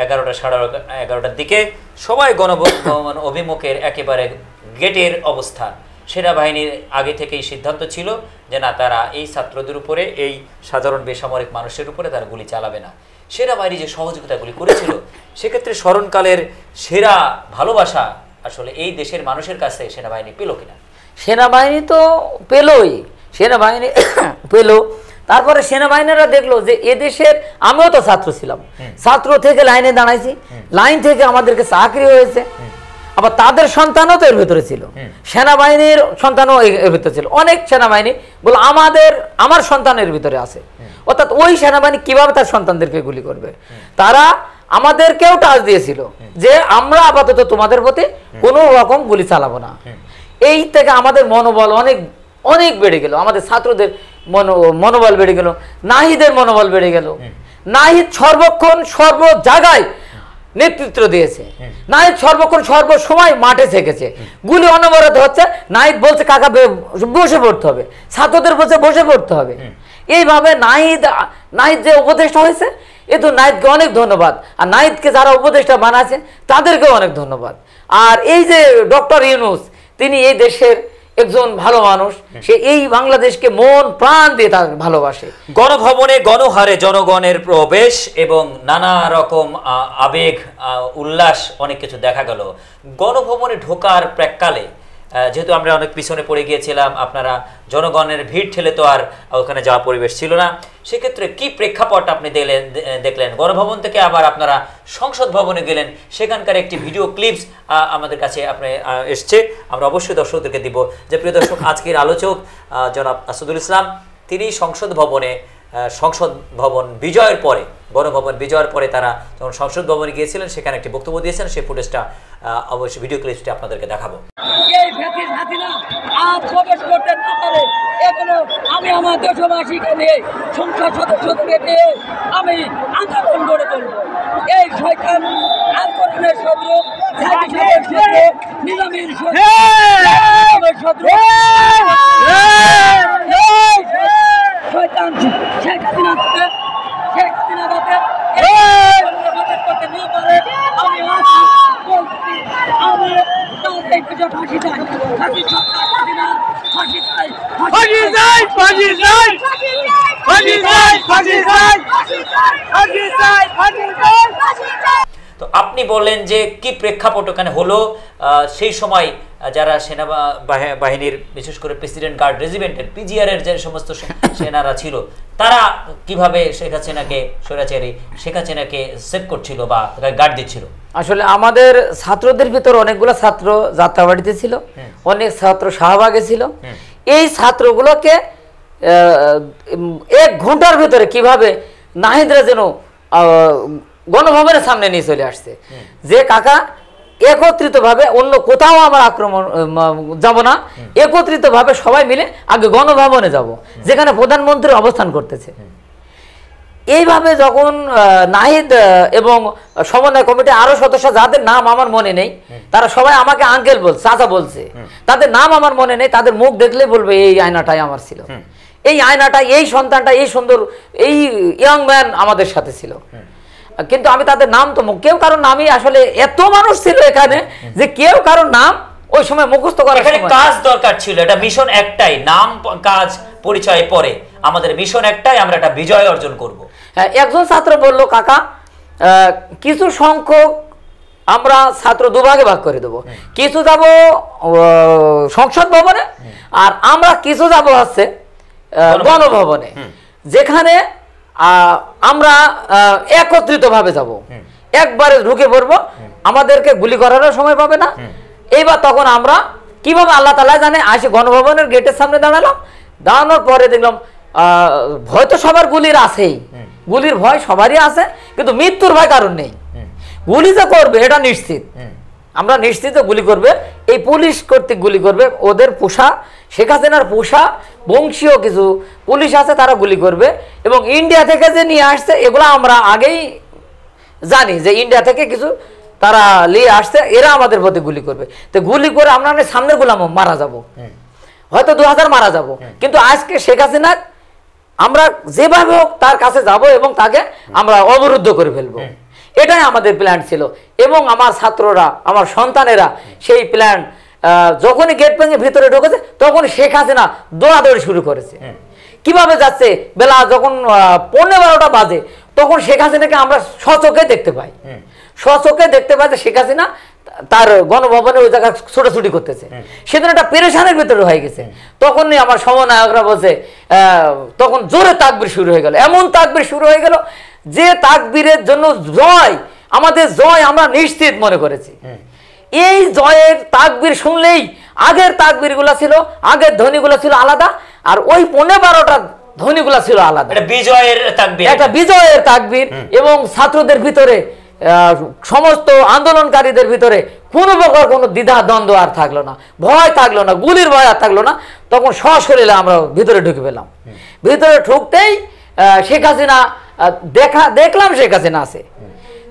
11টা সাড়ে 11টার দিকে সবাই গণভবন অভিমুখের একেবারে গেটের অবস্থান। সেনাবাহিনীর আগে থেকেই সিদ্ধান্ত ছিল যে না, তারা এই ছাত্রদের উপরে, এই সাধারণ বেসামরিক মানুষের উপরে তারা গুলি চালাবে না। সেনাবাহিনী যে সহযোগিতাগুলি করেছিল, সেক্ষেত্রে স্মরণকালের সেরা ভালোবাসা আসলে এই দেশের মানুষের কাছে সেনাবাহিনী পেল কিনা? সেনাবাহিনী তো পেলই, সেনাবাহিনী পেল। তারপরে সেনাবাহিনীরা দেখলো যে এদেশের, আমিও তো ছাত্র ছিলাম, ছাত্র থেকে লাইনে দাঁড়াইছি, লাইন থেকে আমাদেরকে চাকরি হয়েছে, আবার তাদের সন্তানও তো এর ভিতরে ছিল, সেনাবাহিনীর সন্তানও এর ভিতরে ছিল। অনেক সেনাবাহিনী বলো আমার সন্তানের ভিতরে আছে, অর্থাৎ ওই সেনাবাহিনী কিভাবে তার সন্তানদেরকে গুলি করবে? তারা আমাদেরকেও টাচ দিয়েছিল যে আমরা আপাতত তোমাদের প্রতি কোনো রকম গুলি চালাবো না। এই থেকে আমাদের মনোবল অনেক অনেক বেড়ে গেল, আমাদের ছাত্রদের মনোবল বেড়ে গেল, নাহিদের মনোবল বেড়ে গেল। নাহিদ সর্বক্ষণ সর্ব জায়গায় নেতৃত্ব দিয়েছে, নাহিদ সর্বক্ষণ সর্বসময় মাঠে থেকেছে, গুলি অনবরত হচ্ছে, নাহিদ বলছে কাকা বসে পড়তে হবে, ছাত্রদের বলছে বসে পড়তে হবে। এইভাবে নাহিদ যে উপদেষ্টা হয়েছে, এ তো নাহিদকে অনেক ধন্যবাদ। আর নাহিদকে যারা উপদেষ্টা বানাচ্ছে তাদেরকেও অনেক ধন্যবাদ। আর এই যে ডক্টর ইউনূস, তিনি এই দেশের একজন ভালো মানুষ, সে এই বাংলাদেশকে মন প্রাণ দিয়ে তার ভালোবাসে। গণভবনে গণহারে জনগণের প্রবেশ এবং নানা রকম আবেগ উল্লাস অনেক কিছু দেখা গেল গণভবনে ঢোকার প্রাক্কালে। যেহেতু আমরা অনেক পিছনে পড়ে গিয়েছিলাম, আপনারা জনগণের ভিড় ঠেলে তো আর ওখানে যাওয়ার পরিবেশ ছিল না, সেক্ষেত্রে কি প্রেক্ষাপট আপনি দেখলেন? গণভবন থেকে আবার আপনারা সংসদ ভবনে গেলেন, সেখানকার একটি ভিডিও ক্লিপস আমাদের কাছে আপনি এসছে, আমরা অবশ্যই দর্শকদেরকে দিব। যে প্রিয় দর্শক, আজকের আলোচক জনাব আসাদুল ইসলাম, তিনি সংসদ ভবন বিজয়ের পরে, গণভবন বিজয়ের পরে তারা যখন সংসদ ভবনে গিয়েছিলেন সেখানে একটি বক্তব্য দিয়েছেন, সেই ফুটেজটা অবশ্যই ভিডিও ক্লিপসটি আপনাদেরকে দেখাবো। এই ফ্যাসিস্ট হাসিনা আজ প্রবেশ করতে না পারে, এগুলো আমি আমার দেশবাসীকে নিয়ে, সংসদ সদস্যদেরকে নিয়ে আমি আন্দোলন গড়ে তুলব। এই শয়তান আন্দোলনের শত্রু, জাতিসংঘের শত্রু, নিজামীর শত্রু, শত্রু শয়তান শেখ হাসিনা যাতে করতে না পারে, আমি আজ বলছি, আমি এই কিছু ফাঁসি চাই, ফাঁসি সরকার হাসিনা, ফাঁসি চাই, ফাঁসি চাই, ফাঁসি চাই, ফাঁসি চাই, ফাঁসি চাই, ফাঁসি চাই, ফাঁসি চাই, ফাঁসি চাই। তো আপনি বললেন যে কি প্রেক্ষাপট ওখানে হলো, সেই সময় যারা সেনা বাহিনীর, বিশেষ করে প্রেসিডেন্ট গার্ড রেজিমেন্টের পিজিআর এর যে সমস্ত সেনারা ছিল, তারা কিভাবে শেখ হাসিনাকে, স্বৈরাচারী শেখ হাসিনাকে সেভ করছিল বা গার্ড দিচ্ছিল? আসলে আমাদের ছাত্রদের ভিতর অনেকগুলো ছাত্র যাত্রাবাড়িতে ছিল, অনেক ছাত্র শাহবাগে ছিল। এই ছাত্রগুলোকে 1 ঘন্টার ভিতরে কিভাবে নাহিদরা যেন গণভবনের সামনে নিয়ে চলে আসছে, যে কাকা একত্রিতভাবে অন্য কোথাও আমার আক্রমণ যাব না, একত্রিতভাবে সবাই মিলে আগে গণভবনে যাব, যেখানে প্রধানমন্ত্রী অবস্থান করতেছে। এইভাবে যখন নাহিদ এবং সমন্বয় কমিটি আরো সদস্য, যাদের নাম আমার মনে নেই, তারা সবাই আমাকে আঙ্কেল বলছে, চাচা বলছে, তাদের নাম আমার মনে নেই, তাদের মুখ দেখলে বলবে এই আয়নাটাই আমার ছিল, এই আয়নাটা, এই সন্তানটা, এই সুন্দর, এই ইয়াং ম্যান আমাদের সাথে ছিল। কিন্তু আমি তাদের নাম তো কেউ কারোর নামই, আসলে এত মানুষ ছিল এখানে যে কেউ কারোর নাম ওই সময় মুখস্থ করার কাজ দরকার ছিল। এটা মিশন একটাই, নাম কাজ পরিচয় পরে, আমাদের মিশন একটাই, আমরা একটা বিজয় অর্জন করব। হ্যাঁ, একজন ছাত্র বলল, কাকা কিছু সংখ্যক আমরা ছাত্র দুভাগে ভাগ করে দেবো, কিছু যাব সংসদ ভবনে আর আমরা কিছু যাব হচ্ছে গণভবনে, যেখানে আমরা একত্রিতভাবে যাব, একবারে ঢুকে পড়বো, আমাদেরকে গুলি করারও সময় পাবে না। এইবার তখন আমরা কিভাবে আল্লাহ তাআলা জানে, আসে গণভবনের গেটের সামনে দাঁড়ালাম, দাঁড়ানোর পরে দেখলাম ভয় তো সবার গুলির আছেই, গুলির ভয় সবারই আছে, কিন্তু মৃত্যুর ভয় কারণ নেই। গুলি যে করবে এটা নিশ্চিত, আমরা নিশ্চিত গুলি করবে, এই পুলিশ কর্তৃক গুলি করবে, ওদের পোষা, শেখ হাসিনার পোষা বংশীয় কিছু পুলিশ আছে, তারা গুলি করবে। এবং ইন্ডিয়া থেকে যে নিয়ে আসছে, এগুলো আমরা আগেই জানি যে ইন্ডিয়া থেকে কিছু তারা নিয়ে আসছে, এরা আমাদের প্রতি গুলি করবে। তো গুলি করে আমরা সামনের গুলাম মারা যাব, হয়তো 2000 মারা যাব, কিন্তু আজকে শেখ হাসিনা আমরা যেভাবে হোক তার কাছে যাব এবং তাকে আমরা অবরুদ্ধ করে ফেলবো, এটাই আমাদের প্ল্যান ছিল। এবং আমার ছাত্ররা, আমার সন্তানেরা সেই প্ল্যান, যখনই গেট ভেঙে ভিতরে ঢুকেছে তখন শেখ হাসিনা দৌড়াদৌড়ি শুরু করেছে। কিভাবে যাচ্ছে, বেলা যখন 11:15 বাজে, তখন শেখ হাসিনাকে আমরা স্বচোখে দেখতে পাই, স্বচোখে দেখতে পাই যে শেখ হাসিনা তার গণভবনে ওই জায়গায় ছোটাছুটি করতেছে। সেদিন একটা পেরেশানের ভিতরে হয়ে গেছে। তখনই আমার সমন্বয়করা বলছে, তখন জোরে তাকবীর শুরু হয়ে গেল, এমন তাকবীর শুরু হয়ে গেল যে তাকবীরের জন্য জয়, আমাদের জয় আমরা নিশ্চিত মনে করেছি। এই জয়ের তাকবীর শুনলেই আগের তাকবীরগুলো ছিল, আগের ধ্বনিগুলো ছিল আলাদা, আর ওই 12টা ধ্বনিগুলো ছিল আলাদা। এটা বিজয়ের তাকবীর, একটা বিজয়ের তাকবীর। এবং ছাত্রদের ভিতরে, সমস্ত আন্দোলনকারীদের ভিতরে কোনো প্রকার কোনো দ্বিধা দ্বন্দ্ব আর থাকলো না, ভয় থাকলো না, গুলির ভয় আর থাকলো না। তখন সশরীরে আমরা ভিতরে ঢুকে পেলাম। ভিতরে ঢুকতেই শেখ হাসিনা দেখলাম শেখ হাসিনা আছে।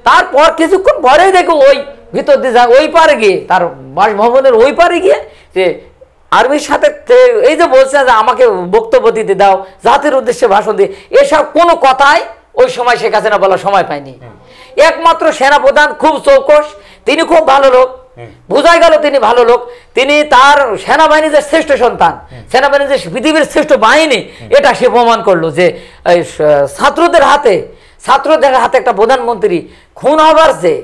তারপর কিছুক্ষণ পরেই দেখো ওই ভিতর দিয়ে ওই পারে গিয়ে, তার বাসভবনের ওই পারে গিয়ে যে আর্মির সাথে এই যে বলছে যে আমাকে বক্তব্য দিতে দাও, জাতির উদ্দেশ্যে ভাষণ দিয়ে, এসব কোনো কথাই ওই সময় শেখ হাসিনা বলার সময় পায়নি। একমাত্র সেনাপ্রধান খুব চৌকস, তিনি খুব ভালো লোক, বোঝাই গেল তিনি ভালো লোক। তিনি তার সেনাবাহিনী যে শ্রেষ্ঠ সন্তান, সেনাবাহিনী যে পৃথিবীর শ্রেষ্ঠ বাহিনী, এটা সে প্রমাণ করলো যে ছাত্রদের হাতে একটা প্রধানমন্ত্রী খুন হবার চেয়ে,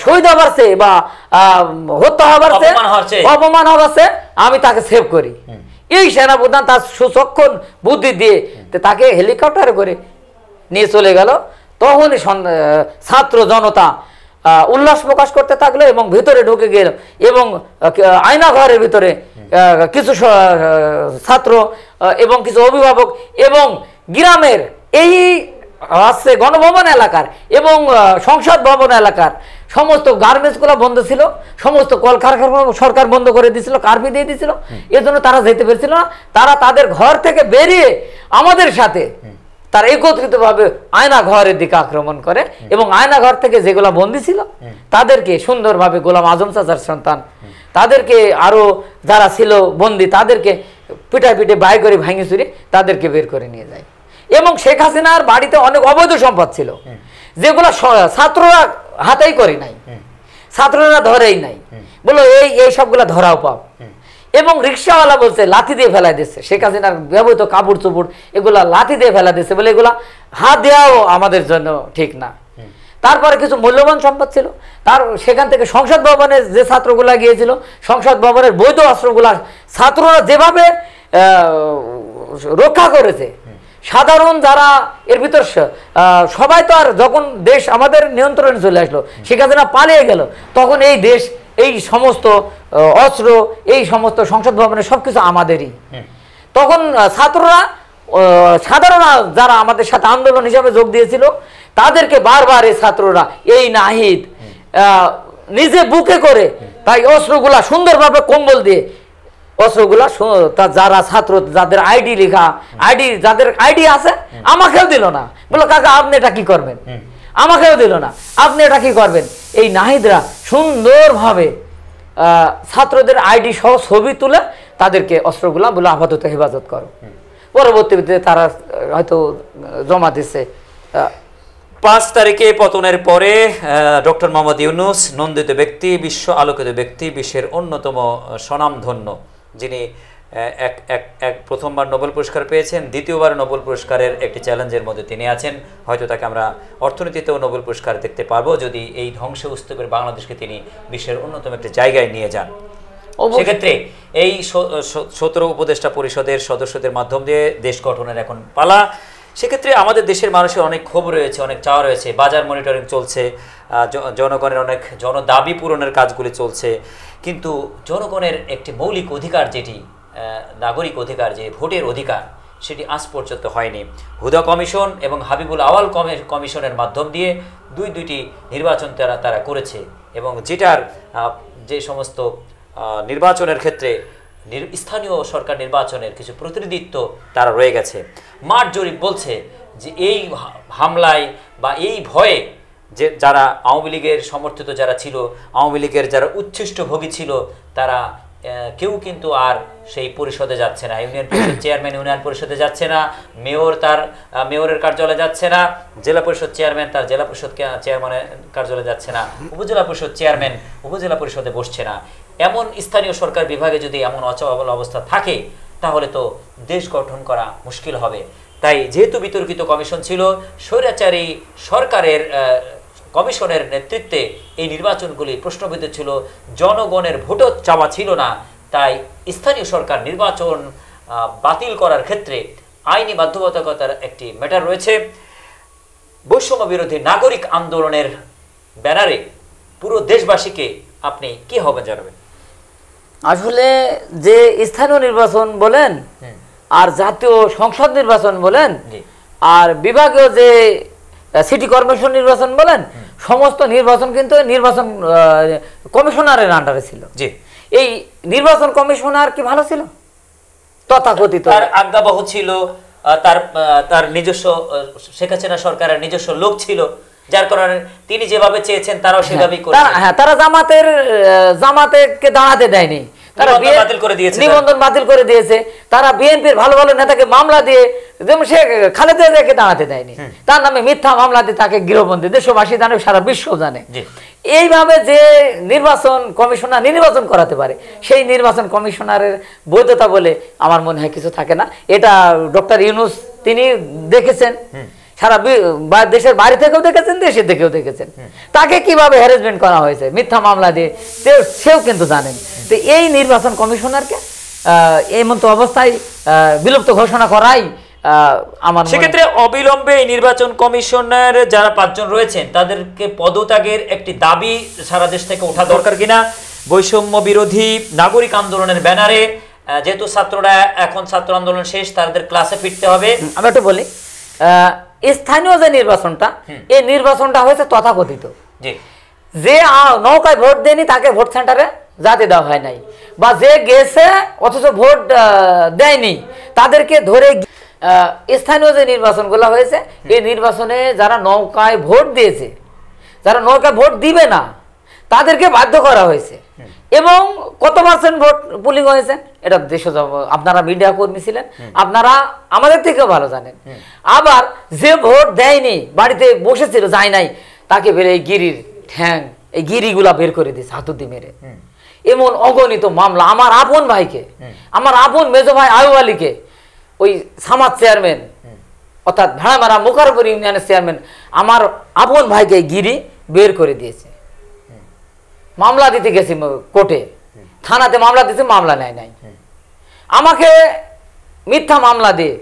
শহীদ হবার চেয়ে বা হত্যা হবার চেয়ে, অপমান হবার চেয়ে আমি তাকে সেভ করি। এই সেনাপ্রধান তার সুচক্ষণ বুদ্ধি দিয়ে তাকে হেলিকপ্টারে করে নিয়ে চলে গেল। তখনই ছাত্র জনতা উল্লাস প্রকাশ করতে থাকলো এবং ভিতরে ঢুকে গেল এবং আয়না ঘরের ভিতরে কিছু ছাত্র এবং কিছু অভিভাবক এবং গ্রামের এই আছে গণভবন এলাকার এবং সংসদ ভবন এলাকার সমস্ত গার্মেন্টসগুলো বন্ধ ছিল, সমস্ত কলকারখানা সরকার বন্ধ করে দিয়েছিল, কার্ফিউ দিয়ে দিয়েছিল। এজন্য তারা যেতে পেরেছিল না। তারা তাদের ঘর থেকে বেরিয়ে আমাদের সাথে তারা একত্রিতভাবে আয়না ঘরের দিকে আক্রমণ করে এবং আয়না ঘর থেকে যেগুলো বন্দী ছিল তাদেরকে সুন্দরভাবে গোলাম আজম চাচার সন্তান, তাদেরকে আরো যারা ছিল বন্দী, তাদেরকে পিঠে বাই করে ভাঙি চুরি তাদেরকে বের করে নিয়ে যায়। এবং শেখ হাসিনার বাড়িতে অনেক অবৈধ সম্পদ ছিল, যেগুলো ছাত্ররা হাতেই করে নাই, ছাত্ররা ধরেই নাই, বলো এই সবগুলা ধরাও পাও। এবং রিক্সাওয়ালা বলছে লাথি দিয়ে ফেলা দিচ্ছে, শেখ হাসিনার ব্যবহৃত কাপড় চোপড় এগুলা লাথি দিয়ে ফেলা দিচ্ছে, বলে এগুলা হাত দেওয়াও আমাদের জন্য ঠিক না। তারপরে কিছু মূল্যবান সম্পদ ছিল, তার সেখান থেকে সংসদ ভবনে যে ছাত্রগুলা গিয়েছিল, সংসদ ভবনের বৈধ অস্ত্রগুলা ছাত্ররা যেভাবে রক্ষা করেছে, সাধারণ যারা এর ভিতর সবাই তো আর যখন দেশ আমাদের নিয়ন্ত্রণে চলে আসলো, শেখ হাসিনা পালিয়ে গেল, তখন এই দেশ এই সমস্ত অস্ত্র এই সমস্ত সংসদ ভবনের সবকিছু আমাদেরই। তখন ছাত্ররা সাধারণ যারা আমাদের সাথে আন্দোলন হিসাবে যোগ দিয়েছিল তাদেরকে বারবার এই ছাত্ররা এই নাহিদ নিজে বুকে করে তাই অস্ত্রগুলা সুন্দরভাবে কম্বল দিয়ে অস্ত্রগুলা যারা ছাত্র যাদের আইডি লেখা যাদের আইডি আছে আমাকেও দিল না, বলো কাকা আপনি এটা কি করবেন, আমাকেও দিল না, আপনি এটা কি করবেন। এই নাহিদরা সুন্দরভাবে ছাত্রদের আইডি সহ ছবি তুলে তাদেরকে অস্ত্রগুলা বলে আপাতত হেফাজত করো, পরবর্তীতে তারা হয়তো জমা দিচ্ছে। 5 তারিখে পতনের পরে ডক্টর মোহাম্মদ ইউনূস নন্দিত ব্যক্তি, বিশ্ব আলোকিত ব্যক্তি, বিশ্বের অন্যতম স্বনামধন্য, যিনি এক প্রথমবার নোবেল পুরস্কার পেয়েছেন, দ্বিতীয়বার নোবেল পুরস্কারের একটি চ্যালেঞ্জের মধ্যে তিনি আছেন। হয়তো তাকে আমরা অর্থনীতিতেও নোবেল পুরস্কার দেখতে পারবো যদি এই ধ্বংসে স্তূপের বাংলাদেশকে তিনি বিশ্বের অন্যতম একটি জায়গায় নিয়ে যান। সেক্ষেত্রে এই 17 উপদেষ্টা পরিষদের সদস্যদের মাধ্যম দিয়ে দেশ গঠনের এখন পালা। সেক্ষেত্রে আমাদের দেশের মানুষের অনেক ক্ষোভ রয়েছে, অনেক চাওয়া রয়েছে, বাজার মনিটরিং চলছে, জনগণের অনেক জনদাবি পূরণের কাজগুলি চলছে, কিন্তু জনগণের একটি মৌলিক অধিকার যেটি নাগরিক অধিকার, যে ভোটের অধিকার, সেটি আজ পর্যন্ত হয়নি। হুদা কমিশন এবং হাবিবুল আওয়াল কমিশনের মাধ্যম দিয়ে দুইটি নির্বাচন তারা করেছে এবং যেটার যে সমস্ত নির্বাচনের ক্ষেত্রে স্থানীয় সরকার নির্বাচনের কিছু প্রতিনিধিত্ব তারা রয়ে গেছে। মাঠ জরিপ বলছে যে এই হামলায় বা এই ভয়ে যে যারা আওয়ামী লীগের সমর্থিত যারা ছিল, আওয়ামী লীগের যারা উচ্ছিষ্টভোগী ছিল, তারা কেউ কিন্তু আর সেই পরিষদে যাচ্ছে না। ইউনিয়ন পরিষদ চেয়ারম্যান ইউনিয়ন পরিষদে যাচ্ছে না, মেয়র তার মেয়রের কার্যালয়ে যাচ্ছে না, জেলা পরিষদ চেয়ারম্যান তার জেলা পরিষদ চেয়ারম্যানের কার্যালয়ে যাচ্ছে না, উপজেলা পরিষদ চেয়ারম্যান উপজেলা পরিষদে বসছে না। এমন স্থানীয় সরকার বিভাগে যদি এমন অচল অবস্থা থাকে তাহলে তো দেশ গঠন করা মুশকিল হবে। তাই যেহেতু বিতর্কিত কমিশন ছিল, স্বৈরাচারী সরকারের কমিশনের নেতৃত্বে এই নির্বাচনগুলি প্রশ্নবিদ্ধ ছিল, জনগণের ভোটও চাওয়া ছিল না, তাই স্থানীয় সরকার নির্বাচন বাতিল করার ক্ষেত্রে আইনি বাধ্যবাধকতার একটি ম্যাটার রয়েছে। বৈষম্য বিরোধী নাগরিক আন্দোলনের ব্যানারে পুরো দেশবাসীকে আপনি কি হবে জানাবেন? আসলে যে স্থানীয় নির্বাচন বলেন আর জাতীয় সংসদ নির্বাচন বলেন আর বিভাগীয় যে সিটি কর্পোরেশন নির্বাচন বলেন, সমস্ত নির্বাচন কিন্তু নির্বাচন কমিশনারের আন্ডারে ছিল। জি, এই নির্বাচন কমিশনার কি ভালো ছিল? তথাকথিত তার আজ্ঞাবহ ছিল, তার নিজস্ব শেখ হাসিনা সরকারের নিজস্ব লোক ছিল, যার কারণে তিনি যেভাবে চেয়েছেন তারাও সেভাবেই করেছেন। হ্যাঁ, তারা জামাতেকে দাঁড়াতে দেয়নি। তারা নিবন্ধন বাতিল করে দিয়েছে, নিবন্ধন বাতিল করে দিয়েছে। তারা বিএনপির ভালো ভালো নেতাকে মামলা দিয়ে, যেমন সে খালেদা জিয়াকে দাঁড়াতে দেয়নি, তার নামে মিথ্যা মামলা দিয়ে তাকে গৃহবন্দী, দেশবাসী জানে, সারা বিশ্ব জানে। এইভাবে যে নির্বাচন কমিশনার নির্বাচন করাতে পারে, সেই নির্বাচন কমিশনারের বৈধতা বলে আমার মনে হয় কিছু থাকে না। এটা ডক্টর ইউনূস তিনি দেখেছেন, সারা দেশের বাইরে থেকেও দেখেছেন, দেশের থেকেও দেখেছেন তাকে কিভাবে হ্যারাসমেন্ট করা হয়েছে মিথ্যা মামলা দিয়ে, সেও কিন্তু জানেন। তো এই নির্বাচন কমিশনারকে এমন তো অবস্থায় বিলুপ্ত ঘোষণা করাই আমার সেক্ষেত্রে অবিলম্বে এই নির্বাচন কমিশনের যারা 5 জন রয়েছেন তাদেরকে পদত্যাগের একটি দাবি সারা দেশ থেকে ওঠা দরকার কিনা? বৈষম্য বিরোধী নাগরিক আন্দোলনের ব্যানারে, যেহেতু ছাত্ররা এখন ছাত্র আন্দোলন শেষ, তাদের ক্লাসে ফিরতে হবে। আমি একটু বলি, স্থানীয় যে নির্বাচনটা, এই নির্বাচনটা হয়েছে তথাকথিত, যে নৌকায় ভোট দেয়নি তাকে ভোট সেন্টারে যাতে দেওয়া হয় নাই, বা যে গেছে অথচ ভোট দেয়নি তাদেরকে ধরে। স্থানীয় যে নির্বাচনগুলো হয়েছে, এই নির্বাচনে যারা নৌকায় ভোট দিয়েছে, যারা নৌকায় ভোট দিবে না তাদেরকে বাধ্য করা হয়েছে। এবং কত পার্সেন্ট ভোট পুলিং হয়েছে এটা দেশ, আপনারা মিডিয়া কর্মী ছিলেন, আপনারা আমাদের থেকেও ভালো জানেন। আবার যে ভোট দেয়নি, বাড়িতে বসেছিল, যায় নাই, তাকে বের এই গিরির ঠ্যাং, এই গিরিগুলা বের করে দিয়েছে হাতুড়ি মেরে। এমন অগণিত মামলা। আমার আপন ভাইকে, আমার আপন মেজো ভাই আয়ুব আলীকে, ওই সামাদ চেয়ারম্যান অর্থাৎ ভাড়ামারা মোকারপুর ইউনিয়নের চেয়ারম্যান, আমার আপন ভাইকে গিরি বের করে দিয়েছে। মামলা দিতে গেছি কোর্টে, থানাতে মামলা দিতে, মামলা নেয় নাই, আমাকে মিথ্যা মামলা দিয়ে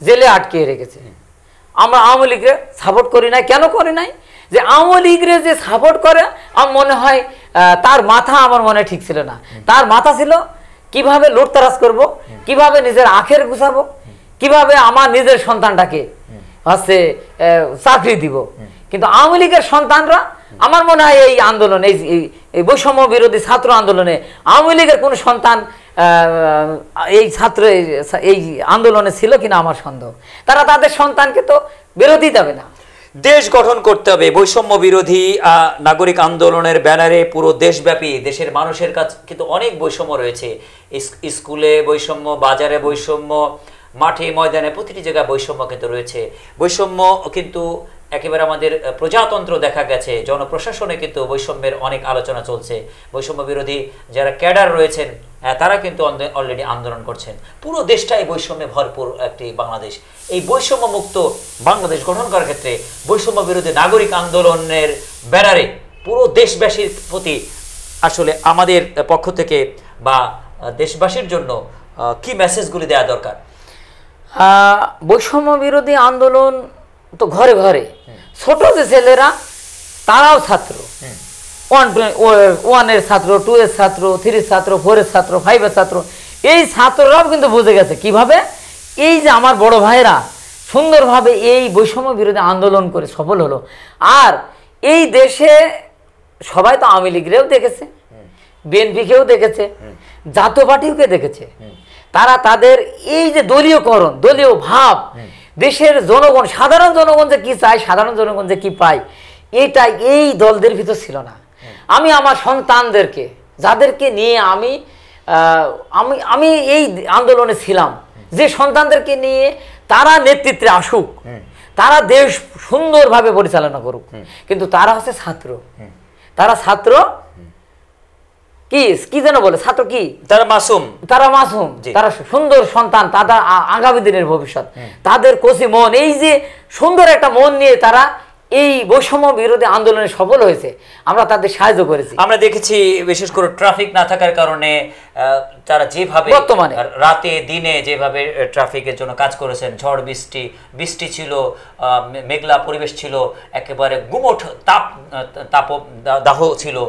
জেলে আটকে রেখেছে। আমরা আওয়ামী লীগকে সাপোর্ট করি নাই। কেন করি নাই? যে আওয়ামী লীগরে যে সাপোর্ট করে, আমার মনে হয় তার মাথা আমার মনে ঠিক ছিল না। তার মাথা ছিল কিভাবে লুটতরাজ করব, কিভাবে নিজের আখের গুছাবো, কিভাবে আমার নিজের সন্তানটাকে হচ্ছে চাকরি দিব। কিন্তু আওয়ামী লীগের সন্তানরা, আমার মনে হয় এই আন্দোলন, এই বৈষম্য বিরোধী ছাত্র আন্দোলনে আওয়ামী লীগের কোন সন্তান এই ছাত্র এই আন্দোলনে ছিল কিনা আমার সন্দেহ। তারা তাদের সন্তানকে তো বিরোধী দেবে না। দেশ গঠন করতে হবে বৈষম্য বিরোধী নাগরিক আন্দোলনের ব্যানারে। পুরো দেশব্যাপী দেশের মানুষের কাছে কিন্তু অনেক বৈষম্য রয়েছে। স্কুলে বৈষম্য, বাজারে বৈষম্য, মাঠে ময়দানে প্রতিটি জায়গায় বৈষম্য কিন্তু রয়েছে। বৈষম্য কিন্তু একেবারে আমাদের প্রজাতন্ত্র দেখা গেছে, জনপ্রশাসনে কিন্তু বৈষম্যের অনেক আলোচনা চলছে। বৈষম্য বিরোধী যারা ক্যাডার রয়েছেন তারা কিন্তু অলরেডি আন্দোলন করছেন। পুরো দেশটাই বৈষম্যে ভরপুর একটি বাংলাদেশ। এই বৈষম্য মুক্ত বাংলাদেশ গঠন করার ক্ষেত্রে বৈষম্য বিরোধী নাগরিক আন্দোলনের ব্যানারে পুরো দেশবাসীর প্রতি আসলে আমাদের পক্ষ থেকে বা দেশবাসীর জন্য কি মেসেজগুলি দেওয়া দরকার? বৈষম্য বিরোধী আন্দোলন তো ঘরে ঘরে, ছোট যে ছেলেরা তারাও ছাত্র, 1-এর ছাত্র, 2-এর ছাত্র, 3-এর ছাত্র, 4-এর ছাত্র, 5-এর ছাত্র, এই ছাত্ররাও কিন্তু বুঝে গেছে কিভাবে এই যে আমার বড় ভাইরা সুন্দরভাবে এই বৈষম্য বিরোধী আন্দোলন করে সফল হলো। আর এই দেশে সবাই তো আওয়ামী লীগরেও দেখেছে, বিএনপিকেও দেখেছে, জাতীয় পার্টিকে দেখেছে। তারা তাদের এই যে দলীয়করণ, দলীয় ভাব, দেশের জনগণ, সাধারণ জনগণ যে কি চায়, সাধারণ জনগণ যে কি পায়, এইটা এই দলদের ভিতর ছিল না। আমি আমার সন্তানদেরকে, যাদেরকে নিয়ে আমি আমি এই আন্দোলনে ছিলাম, যে সন্তানদেরকে নিয়ে তারা নেতৃত্বে আসুক, তারা দেশ সুন্দরভাবে পরিচালনা করুক। কিন্তু তারা হচ্ছে ছাত্র, তারা ছাত্র কি কি যেন বলে, ছাত্র কি, তারা মাসুম, তারা মাসুম, তারা সুন্দর সন্তান, তাদের আগামী দিনের ভবিষ্যৎ, তাদের কচি মন, এই যে সুন্দর একটা মন নিয়ে তারা এই বৈষম্য বিরোধী আন্দোলনে সফল হয়েছে। আমরা তাদের সাহায্য করেছি। আমরা দেখেছি বিশেষ করে ট্রাফিক না থাকার কারণে তারা যেভাবে বর্তমানে রাতে দিনে যেভাবে ট্রাফিকের জন্য কাজ করেছেন, ঝড় বৃষ্টি ছিল, মেঘলা পরিবেশ ছিল, একেবারে গুমোট দাহ ছিল,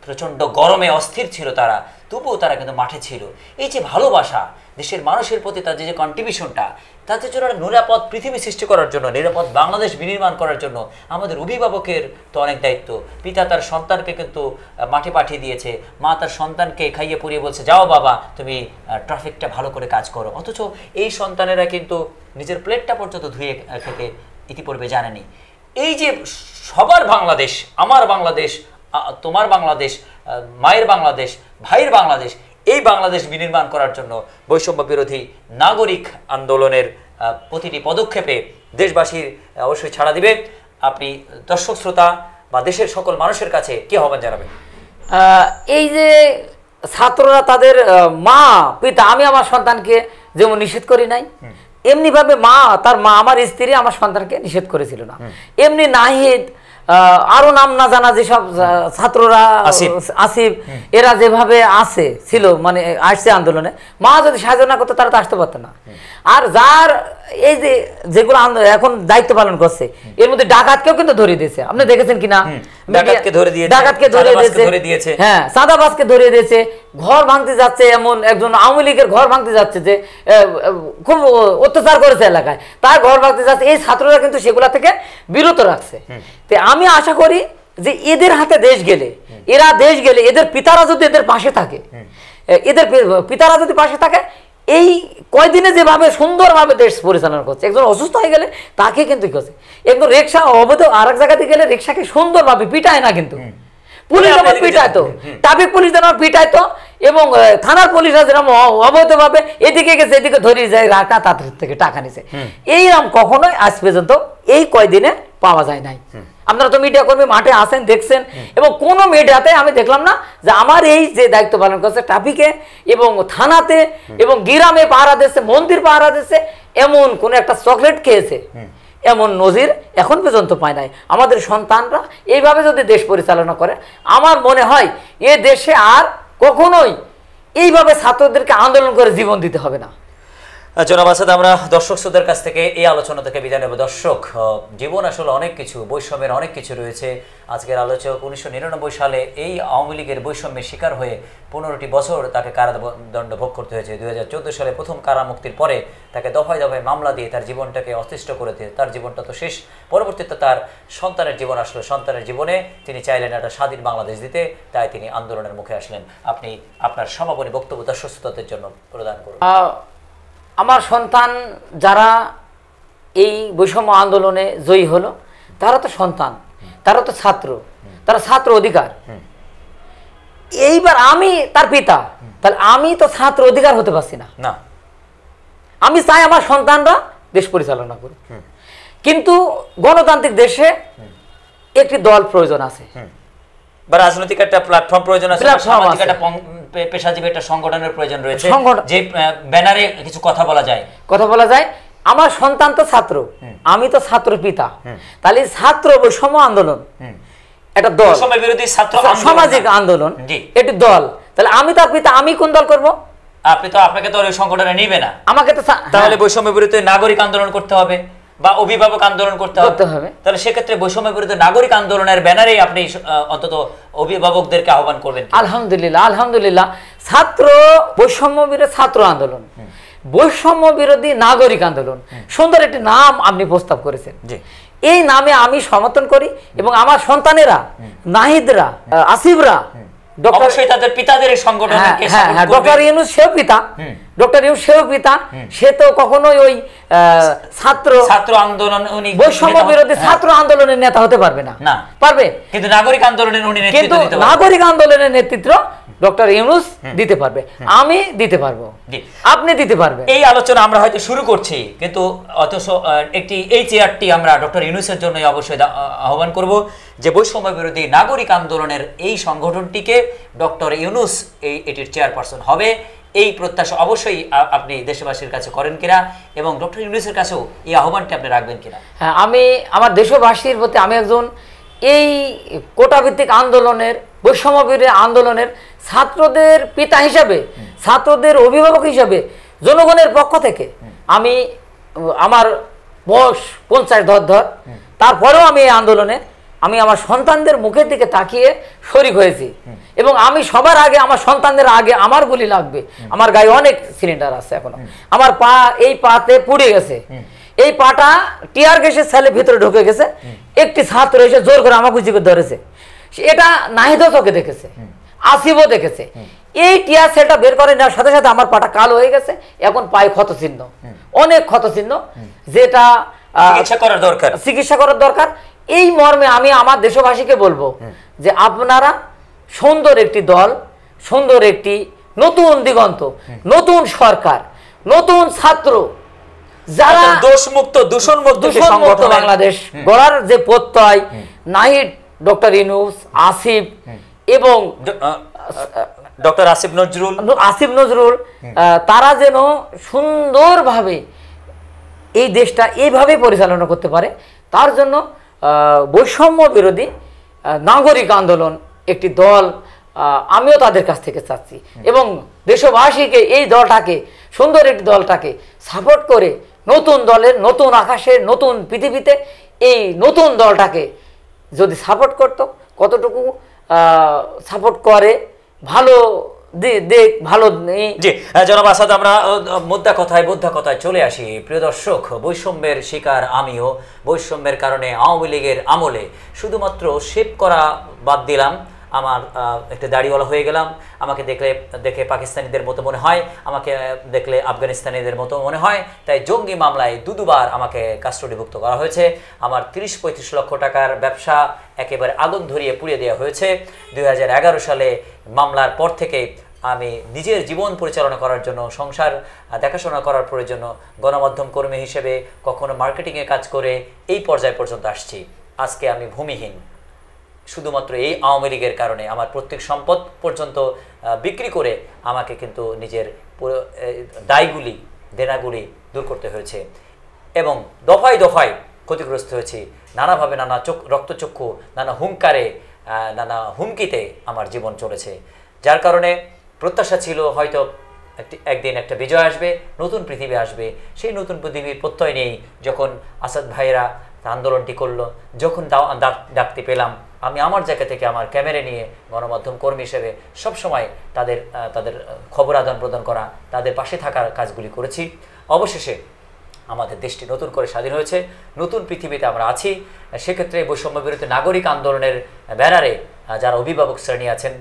প্রচণ্ড গরমে অস্থির ছিল তারা, তবুও তারা কিন্তু মাঠে ছিল। এই যে ভালোবাসা, দেশের মানুষের প্রতি তাদের যে কন্ট্রিবিউশনটা, তাদের জন্য নিরাপদ পৃথিবী সৃষ্টি করার জন্য, নিরাপদ বাংলাদেশ বিনির্মাণ করার জন্য আমাদের অভিভাবকের তো অনেক দায়িত্ব। পিতা তার সন্তানকে কিন্তু মাঠে পাঠিয়ে দিয়েছে, মা তার সন্তানকে খাইয়ে পরিয়ে বলছে, যাও বাবা তুমি ট্রাফিকটা ভালো করে কাজ করো। অথচ এই সন্তানেরা কিন্তু নিজের প্লেটটা পর্যন্ত ধুয়ে খেতে ইতিপূর্বে জানেনি। এই যে সবার বাংলাদেশ, আমার বাংলাদেশ, তোমার বাংলাদেশ, মায়ের বাংলাদেশ, ভাইয়ের বাংলাদেশ, এই বাংলাদেশ বিনির্মাণ করার জন্য বৈষম্য বিরোধী নাগরিক আন্দোলনের প্রতিটি পদক্ষেপে দেশবাসীর অবশ্যই ছাড়া দিবে। আপনি দর্শক শ্রোতা বা দেশের সকল মানুষের কাছে কি আহ্বান জানাবেন? এই যে ছাত্ররা তাদের মা পিতা, আমি আমার সন্তানকে যেমন নিষেধ করি নাই, এমনি ভাবে তার মা আমার স্ত্রী আমার সন্তানকে নিষেধ করেছিল না। এমনি নাহিদ আরো নাম না জানা যেসব ছাত্ররা, আসিফ, এরা যেভাবে ছিল মানে আসছে আন্দোলনে, মা যদি সাহায্য না করতো তারা তো আসতে পারতো না। আর যার এই যে যেগুলো এখন দায়িত্ব পালন করছে, এর মধ্যে ডাকাতকেও কিন্তু ধরিয়ে দিয়েছে, আপনি দেখেছেন কিনা? ডাকাতকে ধরে দিয়েছে, হ্যাঁ, চাঁদাবাজকে ধরিয়ে দিয়েছে। ঘর ভাঙতে যাচ্ছে, এমন একজন আওয়ামী লীগের ঘর ভাঙতে যাচ্ছে যে খুব অত্যাচার করেছে এলাকায়, তার ঘর ভাঙতে যাচ্ছে। এই ছাত্ররা কিন্তু সেগুলা থেকে বিরত রাখছে। তো আমি আশা করি যে এদের হাতে দেশ গেলে, এদের পিতারা যদি এদের পাশে থাকে, এদের পিতারা যদি পাশে থাকে, এই কয়দিনে যেভাবে সুন্দরভাবে দেশ পরিচালনা করছে, একজন অসুস্থ হয়ে গেলে তাকে কিন্তু কি করছে, একজন রিক্সা অবৈধ আর এক জায়গাতে গেলে রিক্সাকে সুন্দরভাবে পিটায় না, কিন্তু পুলিশ যেমন পিটাইতো, ট্রাফিক পুলিশ যেন পিটাইতো, এবং থানার পুলিশরা যেরকম অবৈধভাবে এদিকে গেছে এদিকে ধরিয়ে যায়, রাখা তাদের থেকে টাকা নিছে, এইরকম কখনোই আজ পর্যন্ত এই কয়দিনে পাওয়া যায় নাই। আপনারা তো মিডিয়া কর্মী মাঠে আসেন, দেখছেন, এবং কোনো মিডিয়াতে আমি দেখলাম না যে আমার এই যে দায়িত্ব পালন করছে ট্রাফিকে এবং থানাতে এবং গ্রামে পাহারা দিচ্ছে, মন্দির পাহারা দিচ্ছে, এমন কোন একটা চকলেট খেয়েছে এমন নজির এখন পর্যন্ত পায় নাই। আমাদের সন্তানরা এইভাবে যদি দেশ পরিচালনা করে, আমার মনে হয় এ দেশে আর কখনোই এইভাবে ছাত্রদেরকে আন্দোলন করে জীবন দিতে হবে না। জনাব আসাদ, আমরা দর্শক শ্রোতার কাছ থেকে এই আলোচনা থেকে বিদায় নেব। দর্শক, জীবন আসলে অনেক কিছু, বৈষম্যের অনেক কিছু রয়েছে। আজকের আলোচক 1999 সালে এই আওয়ামী লীগের বৈষম্যের শিকার হয়ে 15টি বছর তাকে কারাদণ্ড ভোগ করতে হয়েছে। 2014 সালে প্রথম কারামুক্তির পরে তাকে দফায় দফায় মামলা দিয়ে তার জীবনটাকে অতিষ্ঠ করে দিয়ে তার জীবনটা তো শেষ। পরবর্তীতে তার সন্তানের জীবন আসলো, সন্তানের জীবনে তিনি চাইলেন একটা স্বাধীন বাংলাদেশ দিতে, তাই তিনি আন্দোলনের মুখে আসলেন। আপনি আপনার সমাপনী বক্তব্য দর্শক শ্রোতাদের জন্য প্রদান করুন। আমার সন্তান যারা এই বৈষম্য আন্দোলনে জয়ী হলো, তারা তো সন্তান, তারা তো ছাত্র, তারা ছাত্র অধিকার। এইবার আমি তার পিতা, তাহলে আমি তো ছাত্র অধিকার হতে পারছি না। আমি চাই আমার সন্তানরা দেশ পরিচালনা করুক, কিন্তু গণতান্ত্রিক দেশে একটি দল প্রয়োজন আছে, বা রাজনৈতিক একটা প্ল্যাটফর্ম প্রয়োজন আছে, সামাজিক একটা পেশাজীবী একটা সংগঠনের প্রয়োজন রয়েছে, যে ব্যানারে কিছু কথা বলা যায়। আমার সন্তান তো ছাত্র, আমি তো ছাত্র পিতা, তাহলে ছাত্র বৈষম্য আন্দোলন একটা দল, বৈষম্য বিরোধী ছাত্র সামাজিক আন্দোলন একটি দল, তাহলে আমি তার পিতা, আমি কোন দল করব? আপনাকে তো ওই সংগঠনে নিবে না, আমাকে তো তাহলে বৈষম্য বিরোধী নাগরিক আন্দোলন করতে হবে বা অভিভাবক আন্দোলন করতে হবে। তাহলে সেক্ষেত্রে বৈষম্য বিরোধী নাগরিক আন্দোলনের ব্যানারে আপনি অন্তত অভিভাবকদেরকে আহ্বান করবেন। আলহামদুলিল্লাহ, ছাত্র বৈষম্য বিরোধী ছাত্র আন্দোলন, বৈষম্য বিরোধী নাগরিক আন্দোলন, সুন্দর একটি নাম আপনি প্রস্তাব করেছেন। এই নামে আমি সমর্থন করি, এবং আমার সন্তানেরা, নাহিদরা, আসিফরা, তাদের পিতাদের ডক্টর ইউনূস সেও পিতা, সে তো কখনোই ওই ছাত্র আন্দোলন, বৈষম্য বিরোধী ছাত্র আন্দোলনের নেতা হতে পারবে না। পারবে, কিন্তু নাগরিক আন্দোলনের নেতৃত্ব ডক্টর ইউনূস দিতে পারবে, আমি দিতে পারবো, আপনি দিতে পারবেন। এই আলোচনা আমরা হয়তো শুরু করছি, কিন্তু অথচ এই চেয়ারটি আমরা ডক্টর ইউনূসের জন্য অবশ্যই আহ্বান করব যে বৈষম্য বিরোধী নাগরিক আন্দোলনের এই সংগঠনটিকে ডক্টর ইউনূস এটির চেয়ারপারসন হবে। এই প্রত্যাশা অবশ্যই আপনি দেশবাসীর কাছে করেন কিনা, এবং ডক্টর ইউনূসের কাছেও এই আহ্বানটি আপনি রাখবেন কিনা? হ্যাঁ, আমি আমার দেশবাসীর প্রতি আমি একজন এই কোটাভিত্তিক আন্দোলনের, বৈষম্য বিরোধী আন্দোলনের ছাত্রদের পিতা হিসাবে, ছাত্রদের অভিভাবক হিসাবে, জনগণের পক্ষ থেকে আমি, আমার বয়স 50 ধর, তারপরেও আমি এই আন্দোলনে আমি আমার সন্তানদের মুখের দিকে তাকিয়ে শরিক হয়েছি, এবং আমি সবার আগে আমার সন্তানদের আগে আমার গুলি লাগবে। আমার গায়ে অনেক সিলিন্ডার আছে, এখনো আমার পা, এই পাতে পুড়ে গেছে, এই পাটা টিয়ার গ্যাসের সেলের ভিতরে ঢুকে গেছে। একটি ছাত্র এসে জোর করে আমাকে জিপে ধরেছে, এটা নাহিদও চোখে দেখেছে, আসিফও দেখেছে। এই টিয়ার সেলটা বের করে নেওয়ার সাথে সাথে আমার পাটা কালো হয়ে গেছে, এখন পায়ে ক্ষত চিহ্ন, অনেক ক্ষত চিহ্ন, যেটা চিকিৎসা করার দরকার। এই মর্মে আমি আমার দেশবাসীকে বলবো যে আপনারা সুন্দর একটি দল, সুন্দর একটি নতুন দিগন্ত, নতুন সরকার, নতুন ছাত্র, যারা দোষমুক্ত দূষণমুক্ত যে দূষণমুক্ত সংগঠন বাংলাদেশ গড়ার যে প্রত্যয় নাহিদ, ডক্টর ইউনূস, আসিফ এবং ডক্টর আসিফ নজরুল, তারা যেন সুন্দরভাবে এই দেশটা এইভাবে পরিচালনা করতে পারে, তার জন্য বৈষম্য বিরোধী নাগরিক আন্দোলন একটি দল আমিও তাদের কাছ থেকে চাচ্ছি এবং দেশবাসীকে এই দলটাকে, সুন্দর একটি দলটাকে সাপোর্ট করে নতুন দলের, নতুন আকাশের, নতুন পৃথিবীতে এই নতুন দলটাকে যদি সাপোর্ট করতো, কতটুকু সাপোর্ট করে, ভালো দেখ ভালো নেই। জি জনাব আসাদ, আমরা মুদ্রা কথায় চলে আসি। প্রিয় দর্শক, বৈষম্যের শিকার আমিও। বৈষম্যের কারণে আওয়ামী লীগের আমলে শুধুমাত্র শেভ করা বাদ দিলাম, আমার একটা দাড়িওয়ালা হয়ে গেলাম, আমাকে দেখে পাকিস্তানিদের মতো মনে হয়, আমাকে দেখলে আফগানিস্তানিদের মতো মনে হয়, তাই জঙ্গি মামলায় দুবার আমাকে কাস্টডিভুক্ত করা হয়েছে। আমার 30-35 লক্ষ টাকার ব্যবসা একেবারে আগুন ধরিয়ে পুড়িয়ে দেওয়া হয়েছে। 2011 সালে মামলার পর থেকে আমি নিজের জীবন পরিচালনা করার জন্য, সংসার দেখাশোনা করার জন্য গণমাধ্যম কর্মী হিসেবে, কখনো মার্কেটিংয়ে কাজ করে এই পর্যায় পর্যন্ত আসছি। আজকে আমি ভূমিহীন শুধুমাত্র এই আওয়ামী লীগের কারণে। আমার প্রত্যেক সম্পদ পর্যন্ত বিক্রি করে আমাকে কিন্তু নিজের দায়গুলি, দেনাগুলি দূর করতে হয়েছে এবং দফায় দফায় ক্ষতিগ্রস্ত হয়েছি। নানাভাবে, নানা রক্তচক্ষু, নানা হুঙ্কারে, নানা হুমকিতে আমার জীবন চলেছে। যার কারণে প্রত্যাশা ছিল হয়তো একদিন একটা বিজয় আসবে, নতুন পৃথিবী আসবে। সেই নতুন পৃথিবীর প্রত্যয় নেই। যখন আসাদ ভাইয়েরা আন্দোলনটি করলো, যখন ডাকতে পেলাম, আমি আমার জায়গা থেকে আমার ক্যামেরা নিয়ে গণমাধ্যম কর্মী হিসেবে সবসময় তাদের খবর আদান প্রদান করা, তাদের পাশে থাকার কাজগুলি করেছি। অবশেষে আমাদের দেশটি নতুন করে স্বাধীন হয়েছে, নতুন পৃথিবীতে আমরা আছি। সেক্ষেত্রে বৈষম্য বিরোধী নাগরিক আন্দোলনের ব্যানারে যারা অভিভাবক শ্রেণী আছেন,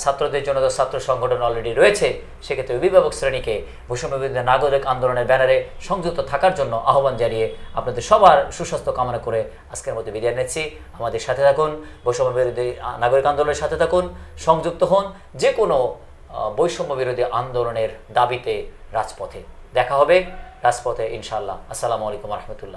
ছাত্রদের জন্য তো ছাত্র সংগঠন অলরেডি রয়েছে, সেক্ষেত্রে অভিভাবক শ্রেণীকে বৈষম্য বিরোধী নাগরিক আন্দোলনের ব্যানারে সংযুক্ত থাকার জন্য আহ্বান জানিয়ে আপনাদের সবার সুস্বাস্থ্য কামনা করে আজকের মধ্যে বিদায় নিচ্ছি। আমাদের সাথে থাকুন, বৈষম্য বিরোধী নাগরিক আন্দোলনের সাথে থাকুন, সংযুক্ত হন যে কোনো বৈষম্য বিরোধী আন্দোলনের দাবিতে রাজপথে। দেখা হবে রাজপথে ইনশাআল্লাহ। আসসালামু আলাইকুম রহমতুল্লাহ।